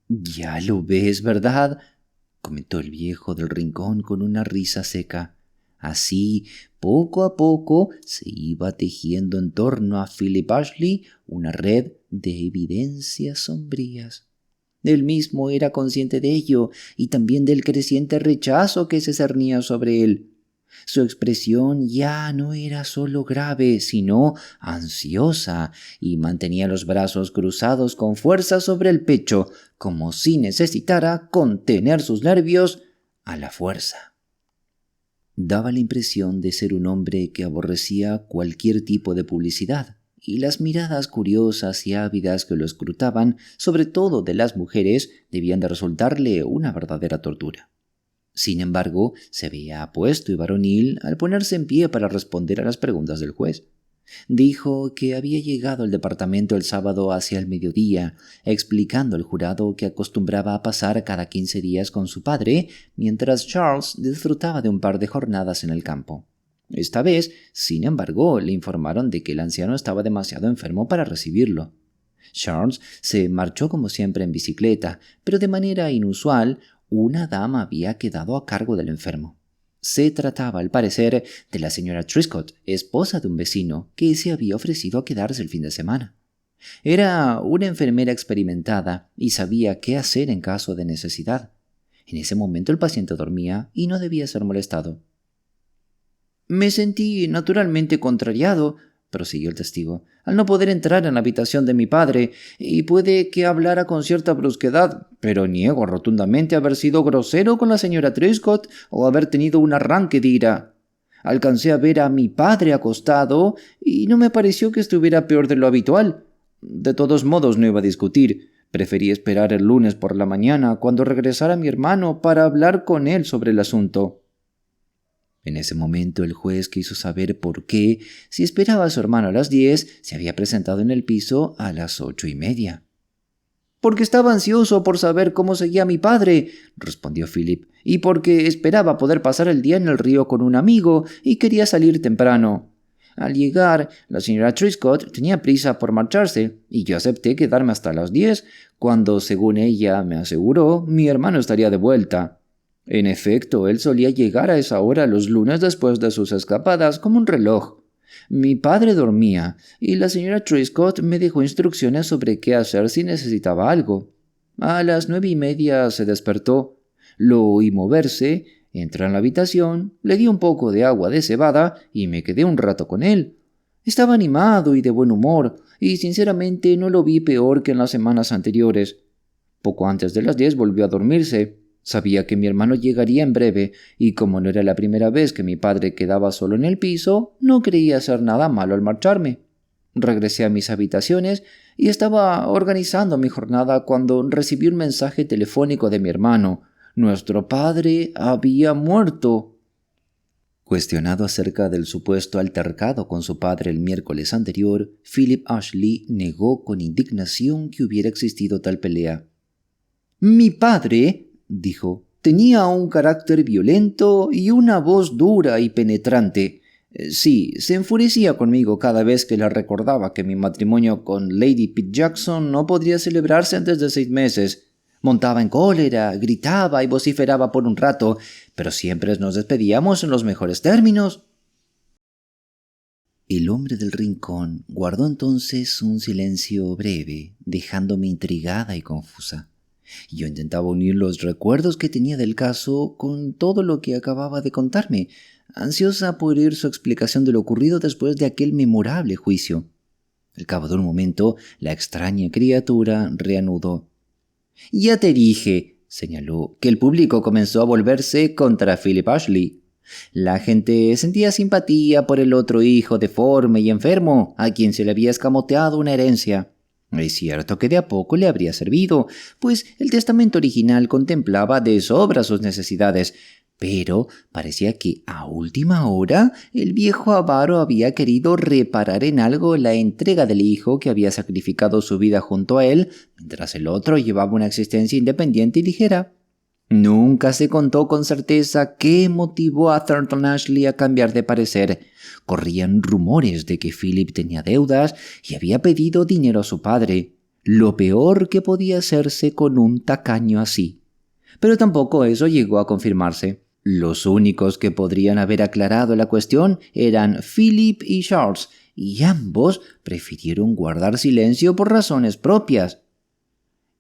«Ya lo ves, ¿verdad?», comentó el viejo del rincón con una risa seca. Así, poco a poco, se iba tejiendo en torno a Philip Ashley una red de evidencias sombrías. Él mismo era consciente de ello y también del creciente rechazo que se cernía sobre él. Su expresión ya no era solo grave, sino ansiosa, y mantenía los brazos cruzados con fuerza sobre el pecho, como si necesitara contener sus nervios a la fuerza. Daba la impresión de ser un hombre que aborrecía cualquier tipo de publicidad, y las miradas curiosas y ávidas que lo escrutaban, sobre todo de las mujeres, debían de resultarle una verdadera tortura. Sin embargo, se veía apuesto y varonil al ponerse en pie para responder a las preguntas del juez. Dijo que había llegado al departamento el sábado hacia el mediodía, explicando al jurado que acostumbraba a pasar cada 15 días con su padre, mientras Charles disfrutaba de un par de jornadas en el campo. Esta vez, sin embargo, le informaron de que el anciano estaba demasiado enfermo para recibirlo. Charles se marchó como siempre en bicicleta, pero de manera inusual, una dama había quedado a cargo del enfermo. Se trataba, al parecer, de la señora Trescott, esposa de un vecino, que se había ofrecido a quedarse el fin de semana. Era una enfermera experimentada y sabía qué hacer en caso de necesidad. En ese momento el paciente dormía y no debía ser molestado. «Me sentí naturalmente contrariado», prosiguió el testigo, «al no poder entrar en la habitación de mi padre, y puede que hablara con cierta brusquedad, pero niego rotundamente haber sido grosero con la señora Trescott o haber tenido un arranque de ira. Alcancé a ver a mi padre acostado y no me pareció que estuviera peor de lo habitual. De todos modos no iba a discutir. Preferí esperar el lunes por la mañana, cuando regresara mi hermano, para hablar con él sobre el asunto». En ese momento el juez quiso saber por qué, si esperaba a su hermano a las 10, se había presentado en el piso a las 8:30. «Porque estaba ansioso por saber cómo seguía mi padre», respondió Philip, «y porque esperaba poder pasar el día en el río con un amigo y quería salir temprano. Al llegar, la señora Trescott tenía prisa por marcharse y yo acepté quedarme hasta las 10, cuando, según ella me aseguró, mi hermano estaría de vuelta. En efecto, él solía llegar a esa hora los lunes después de sus escapadas como un reloj. Mi padre dormía y la señora Trescott me dejó instrucciones sobre qué hacer si necesitaba algo. A las 9:30 se despertó. Lo oí moverse, entré en la habitación, le di un poco de agua de cebada y me quedé un rato con él. Estaba animado y de buen humor, y sinceramente no lo vi peor que en las semanas anteriores. Poco antes de las 10 volvió a dormirse. Sabía que mi hermano llegaría en breve, y como no era la primera vez que mi padre quedaba solo en el piso, no creía hacer nada malo al marcharme. Regresé a mis habitaciones y estaba organizando mi jornada cuando recibí un mensaje telefónico de mi hermano. Nuestro padre había muerto. Cuestionado acerca del supuesto altercado con su padre el miércoles anterior, Philip Ashley negó con indignación que hubiera existido tal pelea. «Mi padre», dijo, «tenía un carácter violento y una voz dura y penetrante. Sí, se enfurecía conmigo cada vez que le recordaba que mi matrimonio con Lady Pitt Jackson no podría celebrarse antes de 6 meses. Montaba en cólera, gritaba y vociferaba por un rato, pero siempre nos despedíamos en los mejores términos». El hombre del rincón guardó entonces un silencio breve, dejándome intrigada y confusa. Yo intentaba unir los recuerdos que tenía del caso con todo lo que acababa de contarme, ansiosa por oír su explicación de lo ocurrido después de aquel memorable juicio. Al cabo de un momento, la extraña criatura reanudó. «Ya te dije», señaló, «que el público comenzó a volverse contra Philip Ashley. La gente sentía simpatía por el otro hijo deforme y enfermo, a quien se le había escamoteado una herencia. Es cierto que de a poco le habría servido, pues el testamento original contemplaba de sobra sus necesidades, pero parecía que a última hora el viejo avaro había querido reparar en algo la entrega del hijo que había sacrificado su vida junto a él, mientras el otro llevaba una existencia independiente y ligera. Nunca se contó con certeza qué motivó a Thornton Ashley a cambiar de parecer. Corrían rumores de que Philip tenía deudas y había pedido dinero a su padre, lo peor que podía hacerse con un tacaño así. Pero tampoco eso llegó a confirmarse. Los únicos que podrían haber aclarado la cuestión eran Philip y Charles, y ambos prefirieron guardar silencio por razones propias.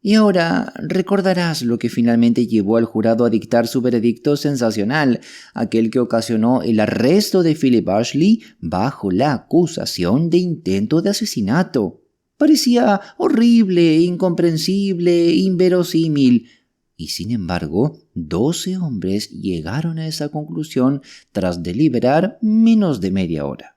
Y ahora recordarás lo que finalmente llevó al jurado a dictar su veredicto sensacional, aquel que ocasionó el arresto de Philip Ashley bajo la acusación de intento de asesinato. Parecía horrible, incomprensible, inverosímil. Y sin embargo, 12 hombres llegaron a esa conclusión tras deliberar menos de media hora.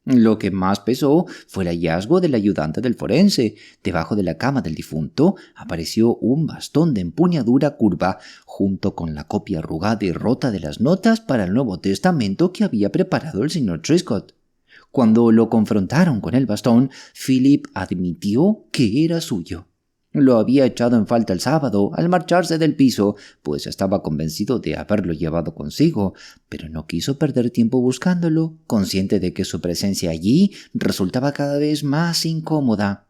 Lo que más pesó fue el hallazgo del ayudante del forense. Debajo de la cama del difunto apareció un bastón de empuñadura curva junto con la copia arrugada y rota de las notas para el Nuevo Testamento que había preparado el señor Trescott. Cuando lo confrontaron con el bastón, Philip admitió que era suyo. Lo había echado en falta el sábado al marcharse del piso, pues estaba convencido de haberlo llevado consigo, pero no quiso perder tiempo buscándolo, consciente de que su presencia allí resultaba cada vez más incómoda.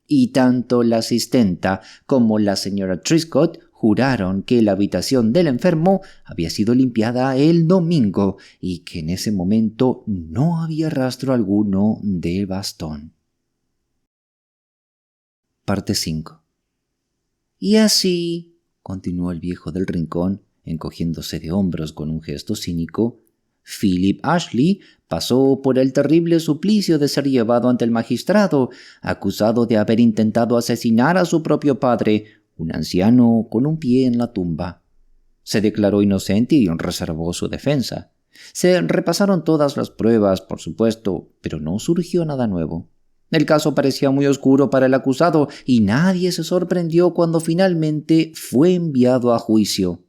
Y tanto la asistenta como la señora Trescott juraron que la habitación del enfermo había sido limpiada el domingo y que en ese momento no había rastro alguno del bastón. Parte 5. Y así, continuó el viejo del rincón, encogiéndose de hombros con un gesto cínico, Philip Ashley pasó por el terrible suplicio de ser llevado ante el magistrado, acusado de haber intentado asesinar a su propio padre, un anciano con un pie en la tumba. Se declaró inocente y reservó su defensa. Se repasaron todas las pruebas, por supuesto, pero no surgió nada nuevo. El caso parecía muy oscuro para el acusado y nadie se sorprendió cuando finalmente fue enviado a juicio.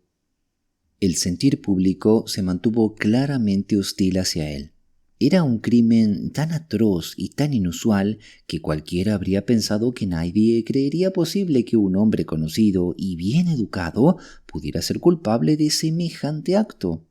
El sentir público se mantuvo claramente hostil hacia él. Era un crimen tan atroz y tan inusual que cualquiera habría pensado que nadie creería posible que un hombre conocido y bien educado pudiera ser culpable de semejante acto.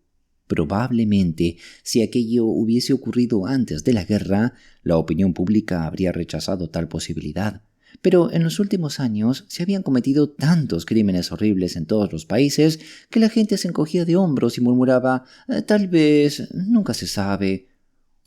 Probablemente, si aquello hubiese ocurrido antes de la guerra, la opinión pública habría rechazado tal posibilidad. Pero en los últimos años se habían cometido tantos crímenes horribles en todos los países que la gente se encogía de hombros y murmuraba «tal vez, nunca se sabe».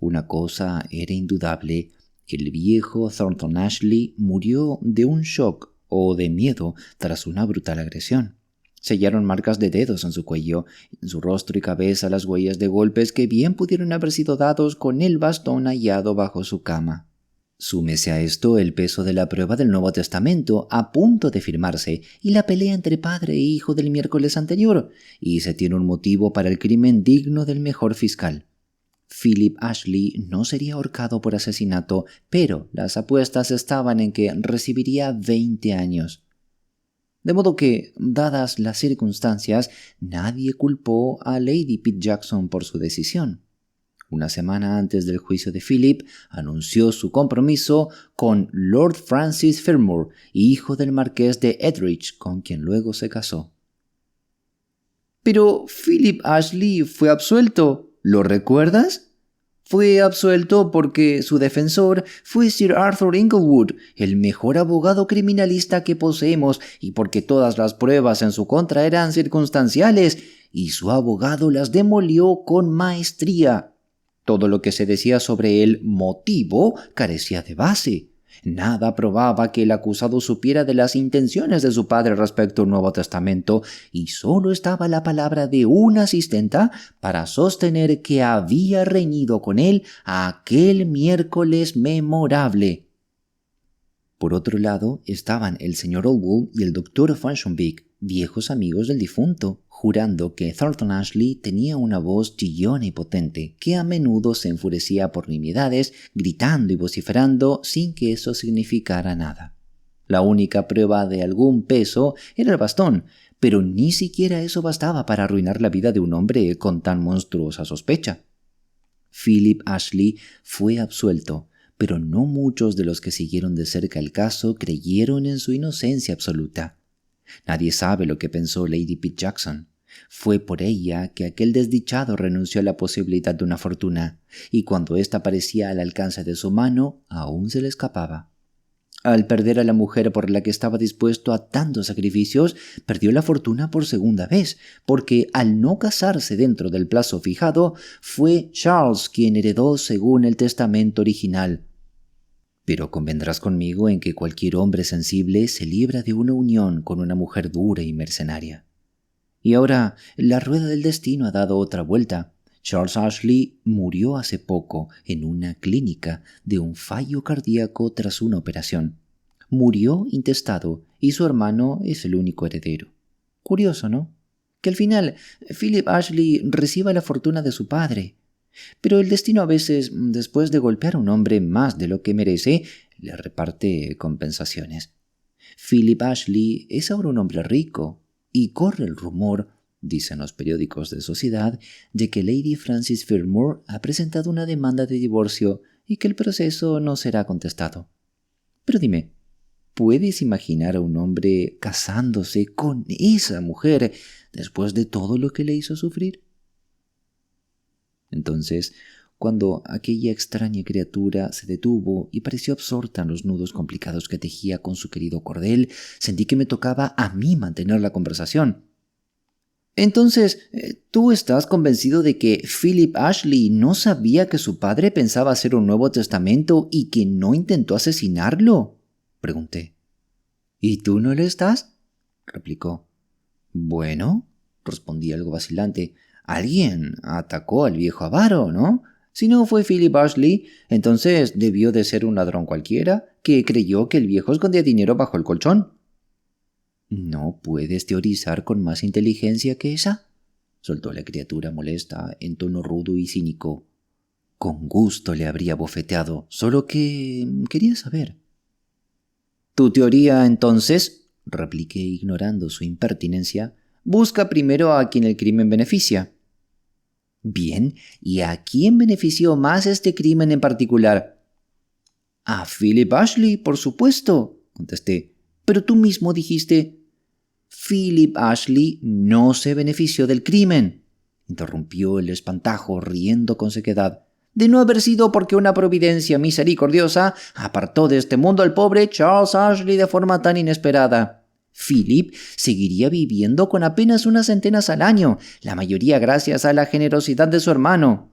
Una cosa era indudable: el viejo Thornton Ashley murió de un shock o de miedo tras una brutal agresión. Se hallaron marcas de dedos en su cuello, en su rostro y cabeza las huellas de golpes que bien pudieron haber sido dados con el bastón hallado bajo su cama. Súmese a esto el peso de la prueba del Nuevo Testamento a punto de firmarse y la pelea entre padre e hijo del miércoles anterior, y se tiene un motivo para el crimen digno del mejor fiscal. Philip Ashley no sería ahorcado por asesinato, pero las apuestas estaban en que recibiría 20 años. De modo que, dadas las circunstancias, nadie culpó a Lady Pitt Jackson por su decisión. Una semana antes del juicio de Philip, anunció su compromiso con Lord Francis Fermor, hijo del marqués de Etridge, con quien luego se casó. Pero Philip Ashley fue absuelto, ¿lo recuerdas? Fue absuelto porque su defensor fue Sir Arthur Inglewood, el mejor abogado criminalista que poseemos, y porque todas las pruebas en su contra eran circunstanciales, y su abogado las demolió con maestría. Todo lo que se decía sobre el motivo carecía de base. Nada probaba que el acusado supiera de las intenciones de su padre respecto al Nuevo Testamento, y solo estaba la palabra de una asistenta para sostener que había reñido con él aquel miércoles memorable. Por otro lado estaban el señor Oldwood y el doctor Fauconbeck, viejos amigos del difunto, jurando que Thornton Ashley tenía una voz chillona y potente, que a menudo se enfurecía por nimiedades, gritando y vociferando sin que eso significara nada. La única prueba de algún peso era el bastón, pero ni siquiera eso bastaba para arruinar la vida de un hombre con tan monstruosa sospecha. Philip Ashley fue absuelto, pero no muchos de los que siguieron de cerca el caso creyeron en su inocencia absoluta. Nadie sabe lo que pensó Lady Pitt Jackson. Fue por ella que aquel desdichado renunció a la posibilidad de una fortuna, y cuando ésta parecía al alcance de su mano, aún se le escapaba. Al perder a la mujer por la que estaba dispuesto a tantos sacrificios, perdió la fortuna por segunda vez, porque al no casarse dentro del plazo fijado, fue Charles quien heredó según el testamento original. Pero convendrás conmigo en que cualquier hombre sensible se libra de una unión con una mujer dura y mercenaria. Y ahora la rueda del destino ha dado otra vuelta. Charles Ashley murió hace poco en una clínica de un fallo cardíaco tras una operación. Murió intestado y su hermano es el único heredero. Curioso, ¿no? Que al final Philip Ashley reciba la fortuna de su padre. Pero el destino a veces, después de golpear a un hombre más de lo que merece, le reparte compensaciones. Philip Ashley es ahora un hombre rico y corre el rumor, dicen los periódicos de sociedad, de que Lady Frances Fillmore ha presentado una demanda de divorcio y que el proceso no será contestado. Pero dime, ¿puedes imaginar a un hombre casándose con esa mujer después de todo lo que le hizo sufrir? Entonces, cuando aquella extraña criatura se detuvo y pareció absorta en los nudos complicados que tejía con su querido cordel, sentí que me tocaba a mí mantener la conversación. Entonces, ¿tú estás convencido de que Philip Ashley no sabía que su padre pensaba hacer un Nuevo Testamento y que no intentó asesinarlo?, pregunté. ¿Y tú no lo estás?, replicó. Bueno, respondí algo vacilante. Alguien atacó al viejo avaro, ¿no? Si no fue Philip Ashley, entonces debió de ser un ladrón cualquiera que creyó que el viejo escondía dinero bajo el colchón. ¿No puedes teorizar con más inteligencia que esa?, soltó la criatura molesta en tono rudo y cínico. Con gusto le habría bofeteado, solo que quería saber. «Tu teoría, entonces», repliqué ignorando su impertinencia, «busca primero a quien el crimen beneficia». «Bien, ¿y a quién benefició más este crimen en particular?» «A Philip Ashley, por supuesto», contesté. «Pero tú mismo dijiste...» «Philip Ashley no se benefició del crimen», interrumpió el espantajo riendo con sequedad. «De no haber sido porque una providencia misericordiosa apartó de este mundo al pobre Charles Ashley de forma tan inesperada. Philip seguiría viviendo con apenas unas centenas al año, la mayoría gracias a la generosidad de su hermano».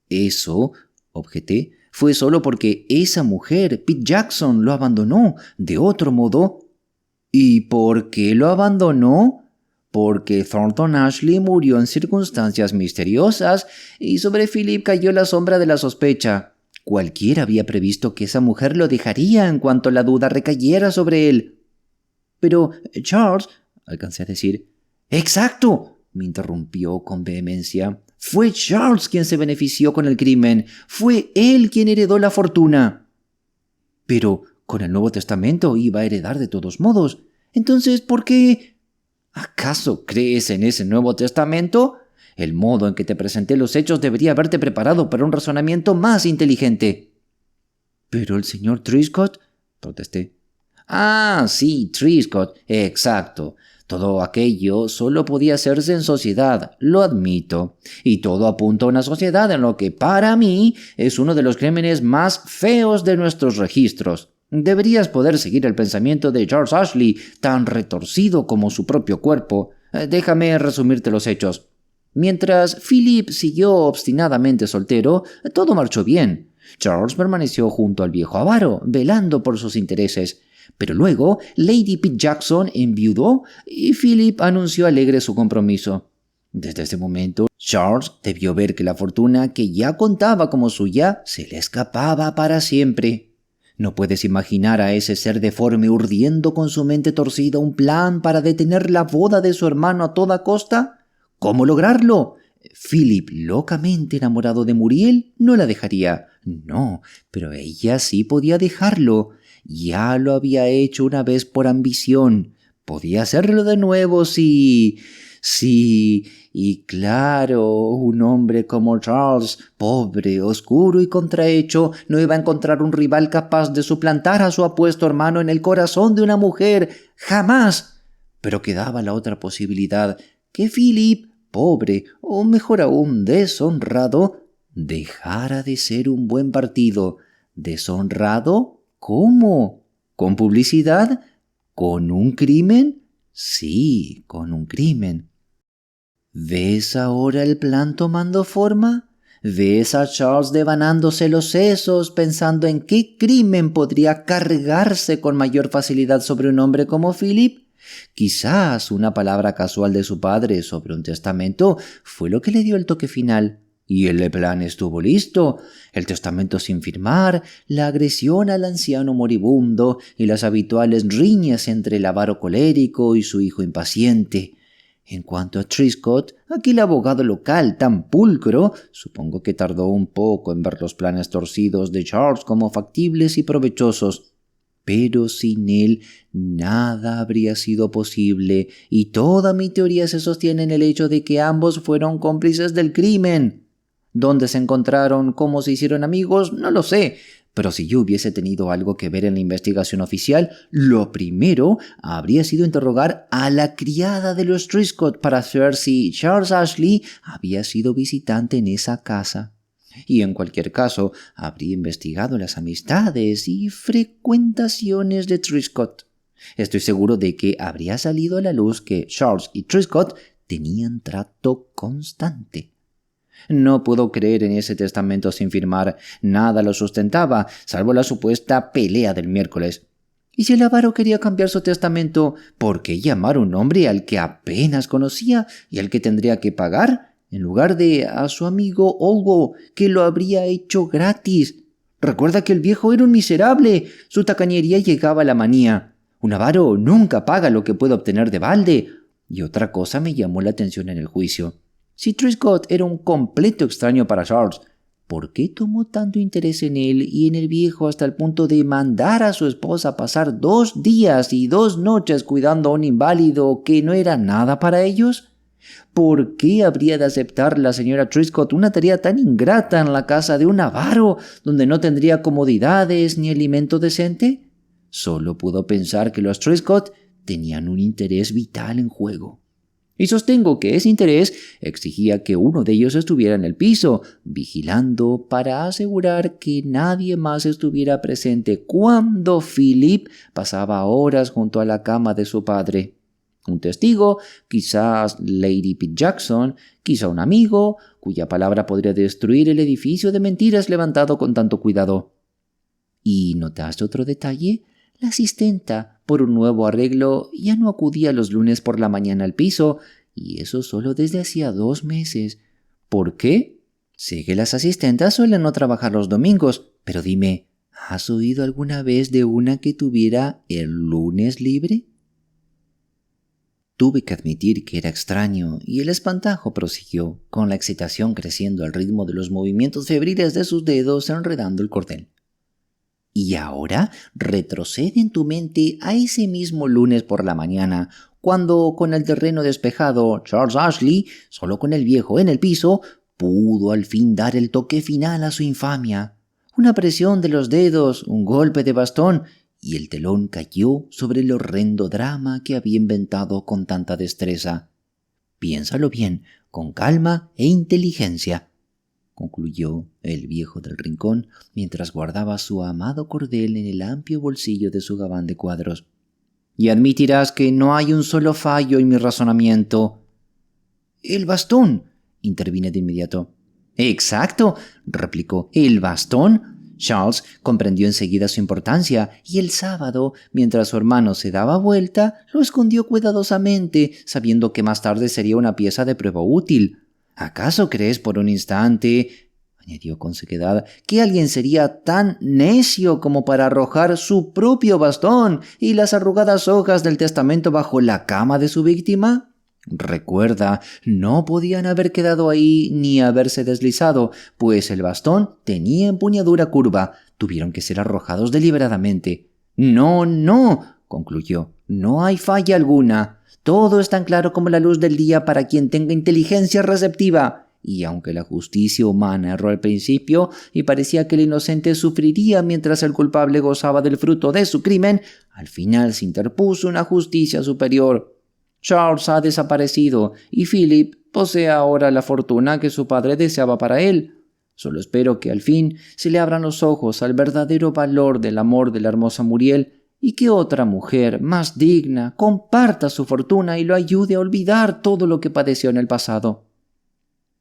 «Eso», objeté, «fue solo porque esa mujer, Pete Jackson, lo abandonó. De otro modo...» «¿Y por qué lo abandonó?» «Porque Thornton Ashley murió en circunstancias misteriosas y sobre Philip cayó la sombra de la sospecha. Cualquiera había previsto que esa mujer lo dejaría en cuanto la duda recayera sobre él». «Pero, Charles», alcancé a decir. «¡Exacto!», me interrumpió con vehemencia. «Fue Charles quien se benefició con el crimen. Fue él quien heredó la fortuna». «Pero con el Nuevo Testamento iba a heredar de todos modos. Entonces, ¿por qué...» «¿Acaso crees en ese Nuevo Testamento? El modo en que te presenté los hechos debería haberte preparado para un razonamiento más inteligente». «¿Pero el señor Triscott?», protesté. «Ah, sí, Triscott, exacto. Todo aquello solo podía hacerse en sociedad, lo admito. Y todo apunta a una sociedad en lo que, para mí, es uno de los crímenes más feos de nuestros registros. Deberías poder seguir el pensamiento de Charles Ashley, tan retorcido como su propio cuerpo. Déjame resumirte los hechos. Mientras Philip siguió obstinadamente soltero, todo marchó bien. Charles permaneció junto al viejo avaro, velando por sus intereses. Pero luego Lady Pete Jackson enviudó y Philip anunció alegre su compromiso. Desde ese momento, Charles debió ver que la fortuna que ya contaba como suya se le escapaba para siempre. ¿No puedes imaginar a ese ser deforme urdiendo con su mente torcida un plan para detener la boda de su hermano a toda costa? ¿Cómo lograrlo? Philip, locamente enamorado de Muriel, no la dejaría. No, pero ella sí podía dejarlo. Ya lo había hecho una vez por ambición. Podía hacerlo de nuevo si... Y claro, un hombre como Charles, pobre, oscuro y contrahecho, no iba a encontrar un rival capaz de suplantar a su apuesto hermano en el corazón de una mujer. ¡Jamás! Pero quedaba la otra posibilidad, que Philip, pobre, o mejor aún, deshonrado, dejara de ser un buen partido. ¿Deshonrado? ¿Cómo? ¿Con publicidad? ¿Con un crimen? Sí, con un crimen. ¿Ves ahora el plan tomando forma? ¿Ves a Charles devanándose los sesos pensando en qué crimen podría cargarse con mayor facilidad sobre un hombre como Philip? Quizás una palabra casual de su padre sobre un testamento fue lo que le dio el toque final. Y el plan estuvo listo. El testamento sin firmar, la agresión al anciano moribundo y las habituales riñas entre el avaro colérico y su hijo impaciente. En cuanto a Triscott, aquel abogado local tan pulcro, supongo que tardó un poco en ver los planes torcidos de Charles como factibles y provechosos. Pero sin él nada habría sido posible, y toda mi teoría se sostiene en el hecho de que ambos fueron cómplices del crimen. ¿Dónde se encontraron? ¿Cómo se hicieron amigos? No lo sé. Pero si yo hubiese tenido algo que ver en la investigación oficial, lo primero habría sido interrogar a la criada de los Triscott para saber si Charles Ashley había sido visitante en esa casa. Y en cualquier caso, habría investigado las amistades y frecuentaciones de Triscott. Estoy seguro de que habría salido a la luz que Charles y Triscott tenían trato constante. No puedo creer en ese testamento sin firmar. Nada lo sustentaba, salvo la supuesta pelea del miércoles. Y si el avaro quería cambiar su testamento, ¿por qué llamar a un hombre al que apenas conocía y al que tendría que pagar, en lugar de a su amigo Olwo, que lo habría hecho gratis? Recuerda que el viejo era un miserable. Su tacañería llegaba a la manía. Un avaro nunca paga lo que puede obtener de balde. Y otra cosa me llamó la atención en el juicio. Si Triscott era un completo extraño para Charles, ¿por qué tomó tanto interés en él y en el viejo hasta el punto de mandar a su esposa pasar 2 días y 2 noches cuidando a un inválido que no era nada para ellos? ¿Por qué habría de aceptar la señora Triscott una tarea tan ingrata en la casa de un avaro, donde no tendría comodidades ni alimento decente? Solo pudo pensar que los Triscott tenían un interés vital en juego. Y sostengo que ese interés exigía que uno de ellos estuviera en el piso, vigilando para asegurar que nadie más estuviera presente cuando Philip pasaba horas junto a la cama de su padre. Un testigo, quizás Lady Pitt Jackson, quizá un amigo, cuya palabra podría destruir el edificio de mentiras levantado con tanto cuidado. ¿Y notaste otro detalle? La asistenta, por un nuevo arreglo, ya no acudía los lunes por la mañana al piso, y eso solo desde hacía 2 meses. ¿Por qué? Sé que las asistentas suelen no trabajar los domingos, pero dime, ¿has oído alguna vez de una que tuviera el lunes libre? Tuve que admitir que era extraño, y el espantajo prosiguió, con la excitación creciendo al ritmo de los movimientos febriles de sus dedos enredando el cordel. Y ahora retrocede en tu mente a ese mismo lunes por la mañana, cuando con el terreno despejado, Charles Ashley, solo con el viejo en el piso, pudo al fin dar el toque final a su infamia. Una presión de los dedos, un golpe de bastón, y el telón cayó sobre el horrendo drama que había inventado con tanta destreza. Piénsalo bien, con calma e inteligencia, concluyó el viejo del rincón mientras guardaba su amado cordel en el amplio bolsillo de su gabán de cuadros. Y admitirás que no hay un solo fallo en mi razonamiento. «El bastón», intervine de inmediato. «Exacto», replicó. «El bastón». Charles comprendió enseguida su importancia, y el sábado, mientras su hermano se daba vuelta, lo escondió cuidadosamente, sabiendo que más tarde sería una pieza de prueba útil. ¿Acaso crees por un instante, añadió con sequedad, que alguien sería tan necio como para arrojar su propio bastón y las arrugadas hojas del testamento bajo la cama de su víctima? Recuerda, no podían haber quedado ahí ni haberse deslizado, pues el bastón tenía empuñadura curva. Tuvieron que ser arrojados deliberadamente. «No, concluyó, no hay falla alguna. Todo es tan claro como la luz del día para quien tenga inteligencia receptiva. Y aunque la justicia humana erró al principio y parecía que el inocente sufriría mientras el culpable gozaba del fruto de su crimen, al final se interpuso una justicia superior. Charles ha desaparecido y Philip posee ahora la fortuna que su padre deseaba para él. Solo espero que al fin se le abran los ojos al verdadero valor del amor de la hermosa Muriel y que otra mujer más digna comparta su fortuna y lo ayude a olvidar todo lo que padeció en el pasado».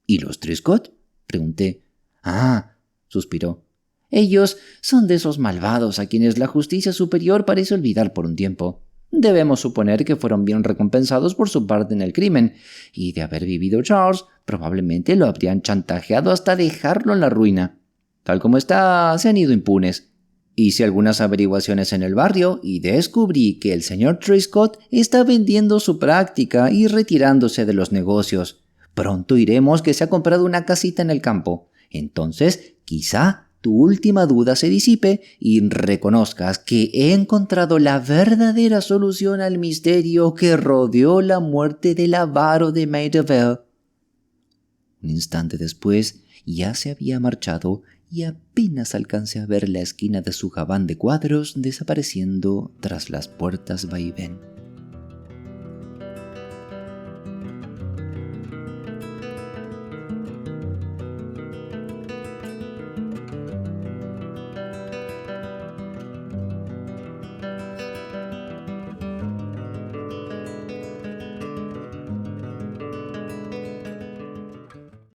«¿Y los Triscott?», pregunté. Ah, suspiró. Ellos son de esos malvados a quienes la justicia superior parece olvidar por un tiempo. Debemos suponer que fueron bien recompensados por su parte en el crimen, y de haber vivido Charles, probablemente lo habrían chantajeado hasta dejarlo en la ruina. Tal como está, se han ido impunes. Hice algunas averiguaciones en el barrio y descubrí que el señor Trescott está vendiendo su práctica y retirándose de los negocios. Pronto iremos que se ha comprado una casita en el campo. Entonces, quizá tu última duda se disipe y reconozcas que he encontrado la verdadera solución al misterio que rodeó la muerte del avaro de Maida Vale. Un instante después ya se había marchado y apenas alcancé a ver la esquina de su gabán de cuadros desapareciendo tras las puertas vaivén.